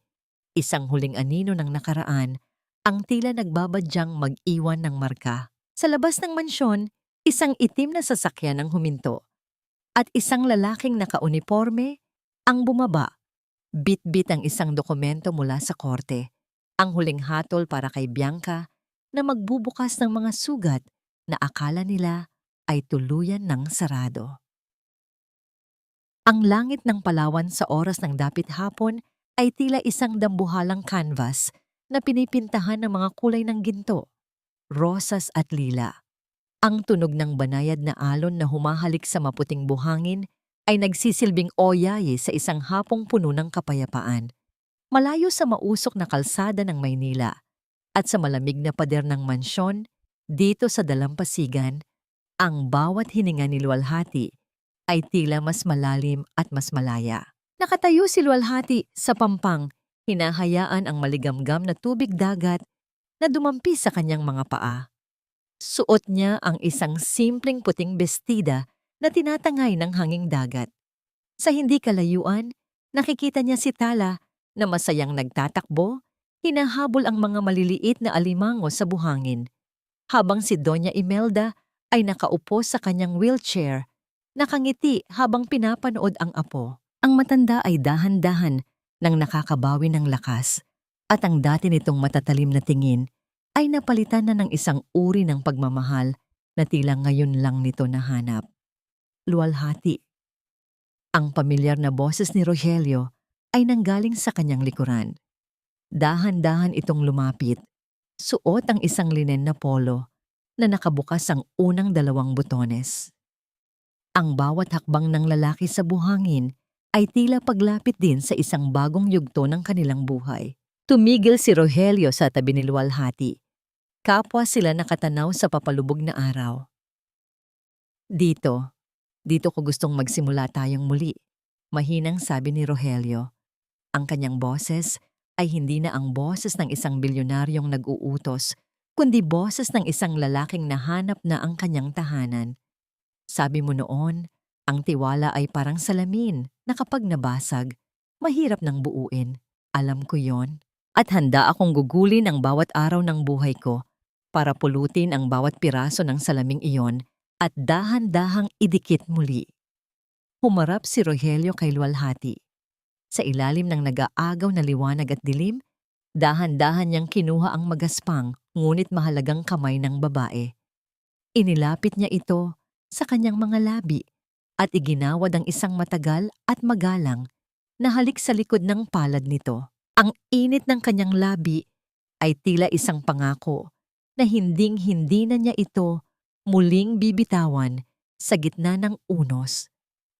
isang huling anino ng nakaraan ang tila nagbabadyang mag-iwan ng marka. Sa labas ng mansyon, isang itim na sasakyan ang huminto at isang lalaking nakauniporme ang bumaba. Bit-bit ang isang dokumento mula sa korte, ang huling hatol para kay Bianca na magbubukas ng mga sugat na akala nila ay tuluyan ng sarado. Ang langit ng Palawan sa oras ng dapit hapon ay tila isang dambuhalang canvas na pinipintahan ng mga kulay ng ginto, rosas at lila. Ang tunog ng banayad na alon na humahalik sa maputing buhangin ay nagsisilbing oyaye sa isang hapong puno ng kapayapaan. Malayo sa mausok na kalsada ng Maynila at sa malamig na pader ng mansyon, dito sa dalampasigan, ang bawat hininga ni Luwalhati ay tila mas malalim at mas malaya. Nakatayo si Luwalhati sa pampang, hinahayaan ang maligamgam na tubig dagat na dumampi sa kanyang mga paa. Suot niya ang isang simpleng puting bestida na tinatangay ng hanging dagat. Sa hindi kalayuan, nakikita niya si Tala na masayang nagtatakbo, hinahabol ang mga maliliit na alimango sa buhangin, habang si Doña Imelda ay nakaupo sa kanyang wheelchair, nakangiti habang pinapanood ang apo. Ang matanda ay dahan-dahan nang nakakabawi ng lakas at ang dati nitong matatalim na tingin ay napalitan na ng isang uri ng pagmamahal na tila ngayon lang nito nahanap. Luwalhati. Ang pamilyar na boses ni Rogelio ay nanggaling sa kanyang likuran. Dahan-dahan itong lumapit, suot ang isang linen na polo na nakabukas ang unang 2 butones. Ang bawat hakbang ng lalaki sa buhangin ay tila paglapit din sa isang bagong yugto ng kanilang buhay. Tumigil si Rogelio sa tabi ni Luwalhati. Kapwa sila nakatanaw sa papalubog na araw. Dito ko gustong magsimula tayong muli, mahinang sabi ni Rogelio. Ang kanyang boses ay hindi na ang boses ng isang bilyonaryong nag-uutos, kundi boses ng isang lalaking nahanap na ang kanyang tahanan. Sabi mo noon, ang tiwala ay parang salamin na kapag nabasag, mahirap nang buuin. Alam ko yon. At handa akong gugulin ang bawat araw ng buhay ko para pulutin ang bawat piraso ng salaming iyon at dahan-dahang idikit muli. Humarap si Rogelio kay Luwalhati. Sa ilalim ng nag-aagaw na liwanag at dilim, dahan-dahan niyang kinuha ang magaspang ngunit mahalagang kamay ng babae. Inilapit niya ito sa kanyang mga labi at iginawad ang isang matagal at magalang na halik sa likod ng palad nito. Ang init ng kanyang labi ay tila isang pangako na hinding-hindi na niya ito muling bibitawan sa gitna ng unos.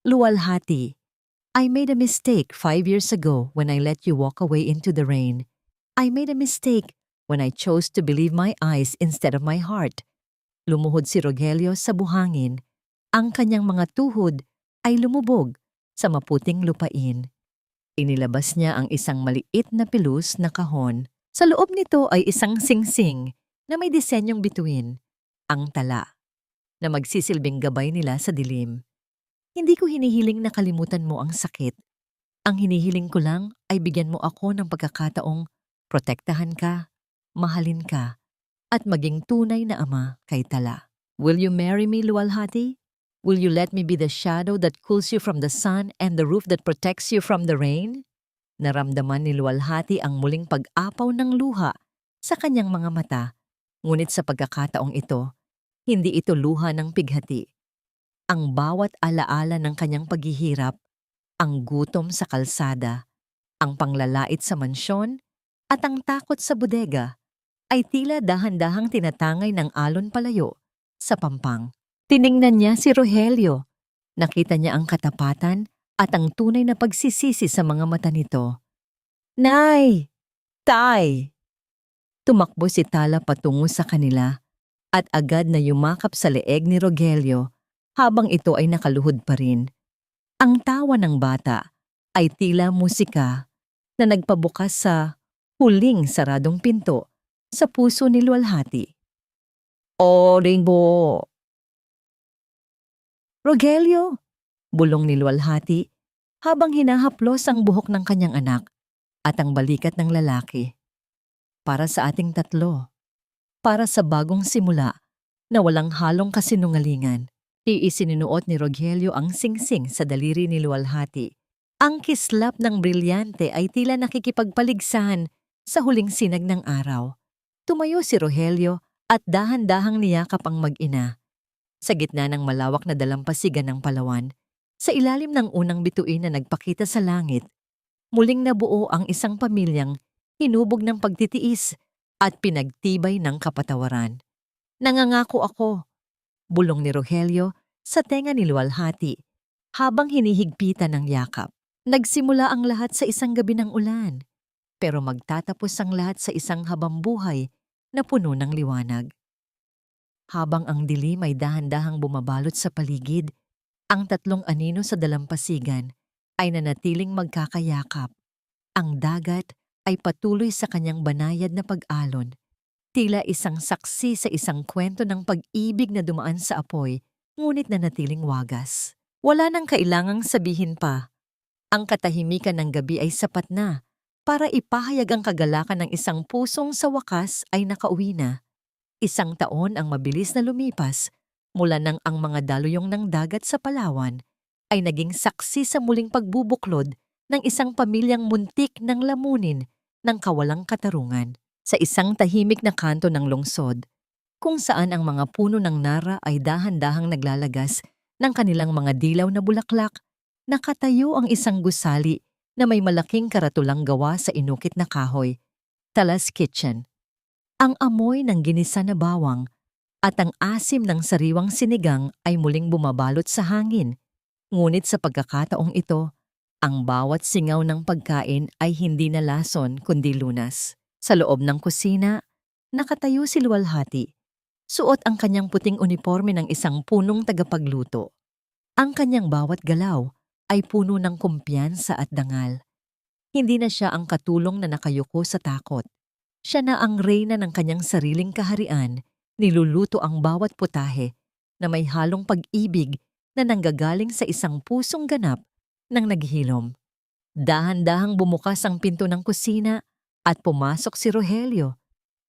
Luwalhati, I made a mistake 5 years ago when I let you walk away into the rain. I made a mistake when I chose to believe my eyes instead of my heart. Lumuhod si Rogelio sa buhangin. Ang kanyang mga tuhod ay lumubog sa maputing lupain. Inilabas niya ang isang maliit na pilus na kahon. Sa loob nito ay isang singsing na may disenyong bituin, ang tala, na magsisilbing gabay nila sa dilim. Hindi ko hinihiling na kalimutan mo ang sakit. Ang hinihiling ko lang ay bigyan mo ako ng pagkakataong protektahan ka, mahalin ka, at maging tunay na ama kay Tala. Will you marry me, Luwalhati? Will you let me be the shadow that cools you from the sun and the roof that protects you from the rain? Naramdaman ni Luwalhati ang muling pag-apaw ng luha sa kanyang mga mata. Ngunit sa pagkakataong ito, hindi ito luha ng pighati. Ang bawat alaala ng kanyang paghihirap, ang gutom sa kalsada, ang panglalait sa mansyon, at ang takot sa bodega, ay tila dahan-dahang tinatangay ng alon palayo sa pampang. Tiningnan niya si Rogelio. Nakita niya ang katapatan at ang tunay na pagsisisi sa mga mata nito. Nay! Tay! Tumakbo si Tala patungo sa kanila at agad na yumakap sa leeg ni Rogelio habang ito ay nakaluhod pa rin. Ang tawa ng bata ay tila musika na nagpabukas sa huling saradong pinto sa puso ni Luwalhati. Oringo! Rogelio! Bulong ni Luwalhati habang hinahaplos ang buhok ng kanyang anak at ang balikat ng lalaki. Para sa ating tatlo. Para sa bagong simula na walang halong kasinungalingan. Iisininuot ni Rogelio ang singsing sa daliri ni Luwalhati. Ang kislap ng brilyante ay tila nakikipagpaligsahan sa huling sinag ng araw. Tumayo si Rogelio at dahan-dahang niyakap ang mag-ina. Sa gitna ng malawak na dalampasigan ng Palawan, sa ilalim ng unang bituin na nagpakita sa langit, muling nabuo ang isang pamilyang hinubog ng pagtitiis at pinagtibay ng kapatawaran. Nangangako ako, bulong ni Rogelio sa tenga ni Luwalhati habang hinihigpitan ng yakap. Nagsimula ang lahat sa isang gabi ng ulan, pero magtatapos ang lahat sa isang habambuhay na puno ng liwanag. Habang ang dilim ay dahan-dahang bumabalot sa paligid, ang tatlong anino sa dalampasigan ay nanatiling magkakayakap. Ang dagat ay patuloy sa kanyang banayad na pag-alon, tila isang saksi sa isang kwento ng pag-ibig na dumaan sa apoy, ngunit nanatiling wagas. Wala nang kailangang sabihin pa. Ang katahimikan ng gabi ay sapat na para ipahayag ang kagalakan ng isang pusong sa wakas ay nakauwi na. Isang taon ang mabilis na lumipas mula nang ang mga daluyong ng dagat sa Palawan ay naging saksi sa muling pagbubuklod ng isang pamilyang muntik ng lamunin ng kawalang katarungan sa isang tahimik na kanto ng lungsod kung saan ang mga puno ng nara ay dahan-dahang naglalagas ng kanilang mga dilaw na bulaklak. Nakatayo ang isang gusali na may malaking karatulang gawa sa inukit na kahoy, Tala's Kitchen. Ang amoy ng ginisa na bawang at ang asim ng sariwang sinigang ay muling bumabalot sa hangin. Ngunit sa pagkakataong ito, ang bawat singaw ng pagkain ay hindi na lason kundi lunas. Sa loob ng kusina, nakatayo si Luwalhati. Suot ang kanyang puting uniforme ng isang punong tagapagluto. Ang kanyang bawat galaw ay puno ng kumpiyansa at dangal. Hindi na siya ang katulong na nakayuko sa takot. Siya na ang reyna ng kanyang sariling kaharian, niluluto ang bawat putahe na may halong pag-ibig na nanggagaling sa isang pusong ganap ng naghihilom. Dahan-dahang bumukas ang pinto ng kusina at pumasok si Rogelio.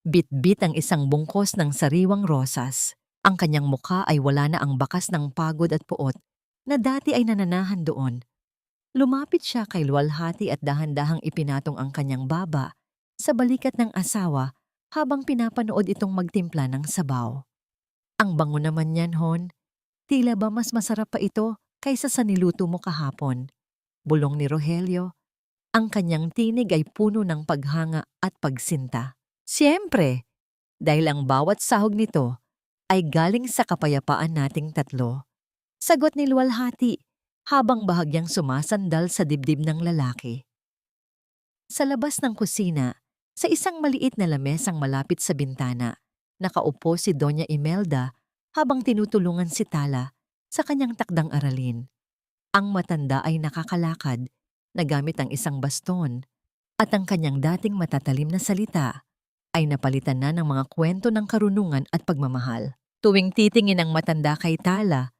Bit-bit ang isang bungkos ng sariwang rosas. Ang kanyang mukha ay wala na ang bakas ng pagod at puot na dati ay nananahan doon. Lumapit siya kay Luwalhati at dahan-dahang ipinatong ang kanyang baba sa balikat ng asawa habang pinapanood itong magtimpla ng sabaw. Ang bango naman niyan, Hon. Tila ba mas masarap pa ito kaysa sa niluto mo kahapon? Bulong ni Rogelio. Ang kanyang tinig ay puno ng paghanga at pagsinta. Siyempre, dahil ang bawat sahog nito ay galing sa kapayapaan nating tatlo. Sagot ni Luwalhati habang bahagyang sumasandal sa dibdib ng lalaki. Sa labas ng kusina, sa isang maliit na lamesang malapit sa bintana, nakaupo si Doña Imelda habang tinutulungan si Tala sa kanyang takdang aralin. Ang matanda ay nakakalakad, nagamit ang isang baston, at ang kanyang dating matatalim na salita ay napalitan na ng mga kwento ng karunungan at pagmamahal. Tuwing titingin ang matanda kay Tala,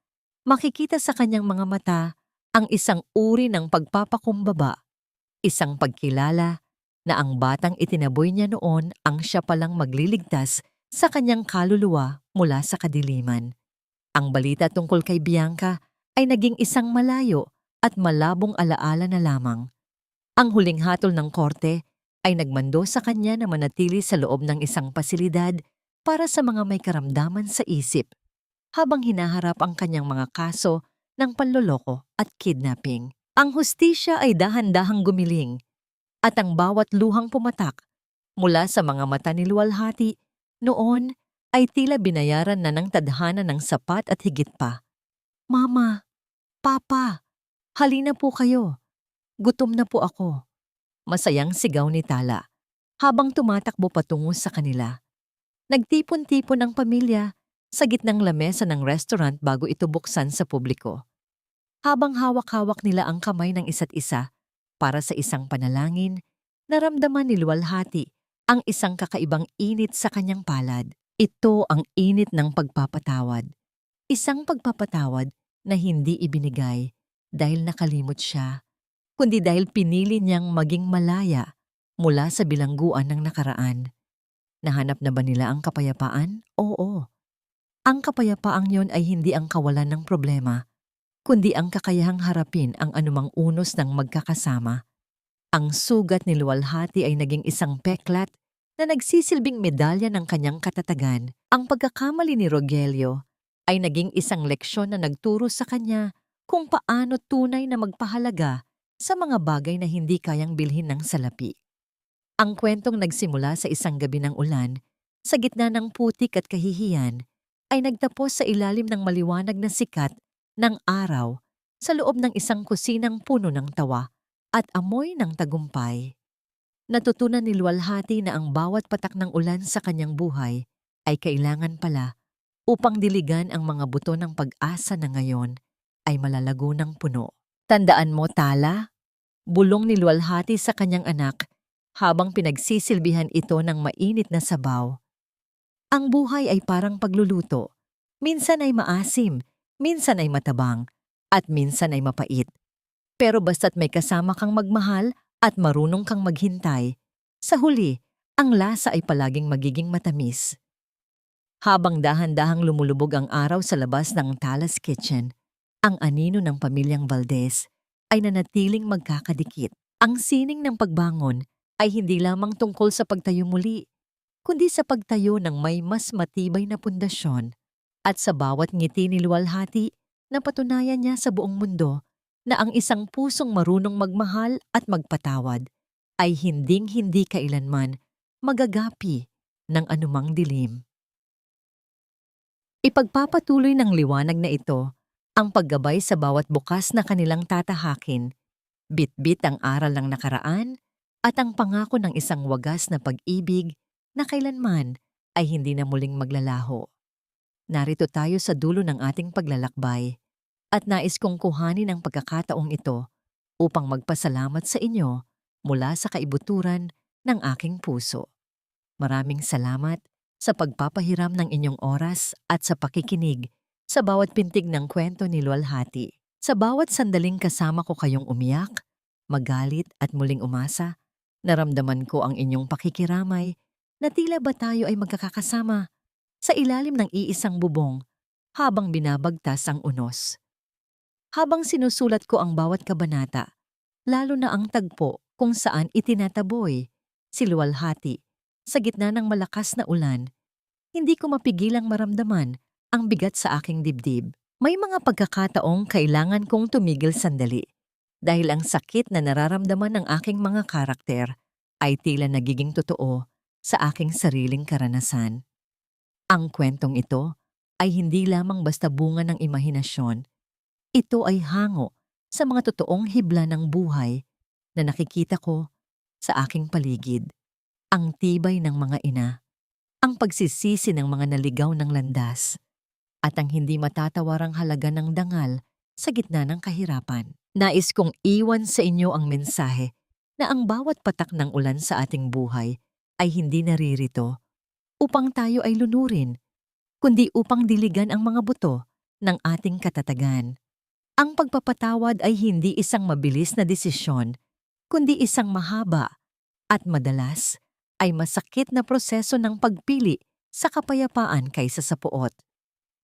makikita sa kanyang mga mata ang isang uri ng pagpapakumbaba, isang pagkilala na ang batang itinaboy niya noon ang siya palang magliligtas sa kanyang kaluluwa mula sa kadiliman. Ang balita tungkol kay Bianca ay naging isang malayo at malabong alaala na lamang. Ang huling hatol ng korte ay nagmando sa kanya na manatili sa loob ng isang pasilidad para sa mga may karamdaman sa isip, habang hinaharap ang kanyang mga kaso ng panloloko at kidnapping. Ang hustisya ay dahan-dahang gumiling, at ang bawat luhang pumatak mula sa mga mata ni Luwalhati noon ay tila binayaran na ng tadhana ng sapat at higit pa. Mama, Papa, halina po kayo. Gutom na po ako. Masayang sigaw ni Tala habang tumatakbo patungo sa kanila. Nagtipon-tipon ang pamilya sa gitnang lamesa ng restaurant bago ito buksan sa publiko. Habang hawak-hawak nila ang kamay ng isa't isa para sa isang panalangin, naramdaman ni Luwalhati ang isang kakaibang init sa kanyang palad. Ito ang init ng pagpapatawad. Isang pagpapatawad na hindi ibinigay dahil nakalimot siya, kundi dahil pinili niyang maging malaya mula sa bilangguan ng nakaraan. Nahanap na ba nila ang kapayapaan? Oo. Ang kapayapaang yon ay hindi ang kawalan ng problema, kundi ang kakayahang harapin ang anumang unos ng magkakasama. Ang sugat ni Luwalhati ay naging isang peklat na nagsisilbing medalya ng kanyang katatagan. Ang pagkakamali ni Rogelio ay naging isang leksyon na nagturo sa kanya kung paano tunay na magpahalaga sa mga bagay na hindi kayang bilhin ng salapi. Ang kwentong nagsimula sa isang gabi ng ulan, sa gitna ng putik at kahihiyan, ay nagtapos sa ilalim ng maliwanag na sikat ng araw sa loob ng isang kusinang puno ng tawa at amoy ng tagumpay. Natutunan ni Luwalhati na ang bawat patak ng ulan sa kanyang buhay ay kailangan pala upang diligan ang mga buto ng pag-asa na ngayon ay malalago ng puno. Tandaan mo, Tala, bulong ni Luwalhati sa kanyang anak habang pinagsisilbihan ito ng mainit na sabaw. Ang buhay ay parang pagluluto. Minsan ay maasim, minsan ay matabang, at minsan ay mapait. Pero basta't may kasama kang magmahal at marunong kang maghintay, sa huli, ang lasa ay palaging magiging matamis. Habang dahan-dahang lumulubog ang araw sa labas ng Tala's Kitchen, ang anino ng pamilyang Valdez ay nanatiling magkakadikit. Ang sining ng pagbangon ay hindi lamang tungkol sa pagtayo muli, kundi sa pagtayo ng may mas matibay na pundasyon. At sa bawat ngiti ni Luwalhati, napatunayan niya sa buong mundo na ang isang pusong marunong magmahal at magpatawad ay hinding-hindi kailanman magagapi ng anumang dilim. Ipagpapatuloy ng liwanag na ito ang paggabay sa bawat bukas na kanilang tatahakin, bit-bit ang aral ng nakaraan at ang pangako ng isang wagas na pag-ibig na kailanman ay hindi na muling maglalaho. Narito tayo sa dulo ng ating paglalakbay. At nais kong kuhanin ang pagkakataong ito upang magpasalamat sa inyo mula sa kaibuturan ng aking puso. Maraming salamat sa pagpapahiram ng inyong oras at sa pakikinig sa bawat pintig ng kwento ni Luwalhati. Sa bawat sandaling kasama ko kayong umiyak, magalit at muling umasa, naramdaman ko ang inyong pakikiramay na tila ba tayo ay magkakasama sa ilalim ng iisang bubong habang binabagtas ang unos. Habang sinusulat ko ang bawat kabanata, lalo na ang tagpo kung saan itinataboy si Luwalhati sa gitna ng malakas na ulan, hindi ko mapigilang maramdaman ang bigat sa aking dibdib. May mga pagkakataong kailangan kong tumigil sandali dahil ang sakit na nararamdaman ng aking mga karakter ay tila nagiging totoo sa aking sariling karanasan. Ang kwentong ito ay hindi lamang basta bunga ng imahinasyon. Ito ay hango sa mga totoong hibla ng buhay na nakikita ko sa aking paligid. Ang tibay ng mga ina, ang pagsisisi ng mga naligaw ng landas, at ang hindi matatawarang halaga ng dangal sa gitna ng kahirapan. Nais kong iwan sa inyo ang mensahe na ang bawat patak ng ulan sa ating buhay ay hindi naririto upang tayo ay lunurin, kundi upang diligan ang mga buto ng ating katatagan. Ang pagpapatawad ay hindi isang mabilis na desisyon, kundi isang mahaba at madalas ay masakit na proseso ng pagpili sa kapayapaan kaysa sa puot.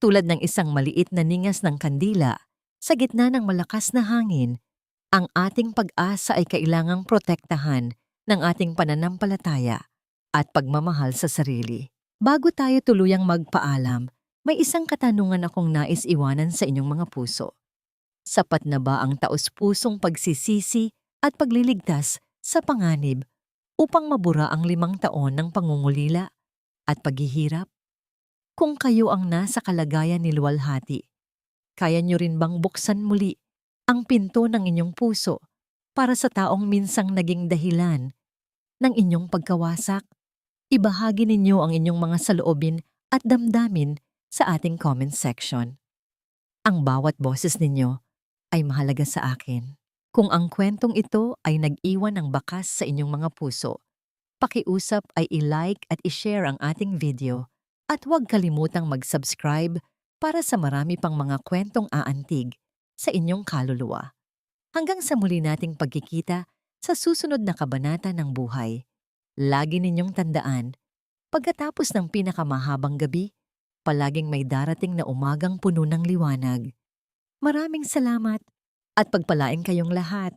Tulad ng isang maliit na ningas ng kandila sa gitna ng malakas na hangin, ang ating pag-asa ay kailangang protektahan ng ating pananampalataya at pagmamahal sa sarili. Bago tayo tuluyang magpaalam, may isang katanungan akong nais iwanan sa inyong mga puso. Sapat na ba ang taos-pusong pagsisisi at pagliligtas sa panganib upang mabura ang 5 taon ng pangungulila at paghihirap? Kung kayo ang nasa kalagayan ni Luwalhati, kaya niyo rin bang buksan muli ang pinto ng inyong puso para sa taong minsang naging dahilan ng inyong pagkawasak? Ibahagi ninyo ang inyong mga saloobin at damdamin sa ating comment section. Ang bawat boses ninyo ay mahalaga sa akin. Kung ang kwentong ito ay nag-iwan ng bakas sa inyong mga puso, pakiusap ay i-like at i-share ang ating video At huwag kalimutang mag-subscribe para sa marami pang mga kwentong aantig sa inyong kaluluwa. Hanggang sa muli nating pagkikita sa susunod na kabanata ng buhay. Lagi ninyong tandaan, pagkatapos ng pinakamahabang gabi, palaging may darating na umagang puno ng liwanag. Maraming salamat at pagpalain kayong lahat.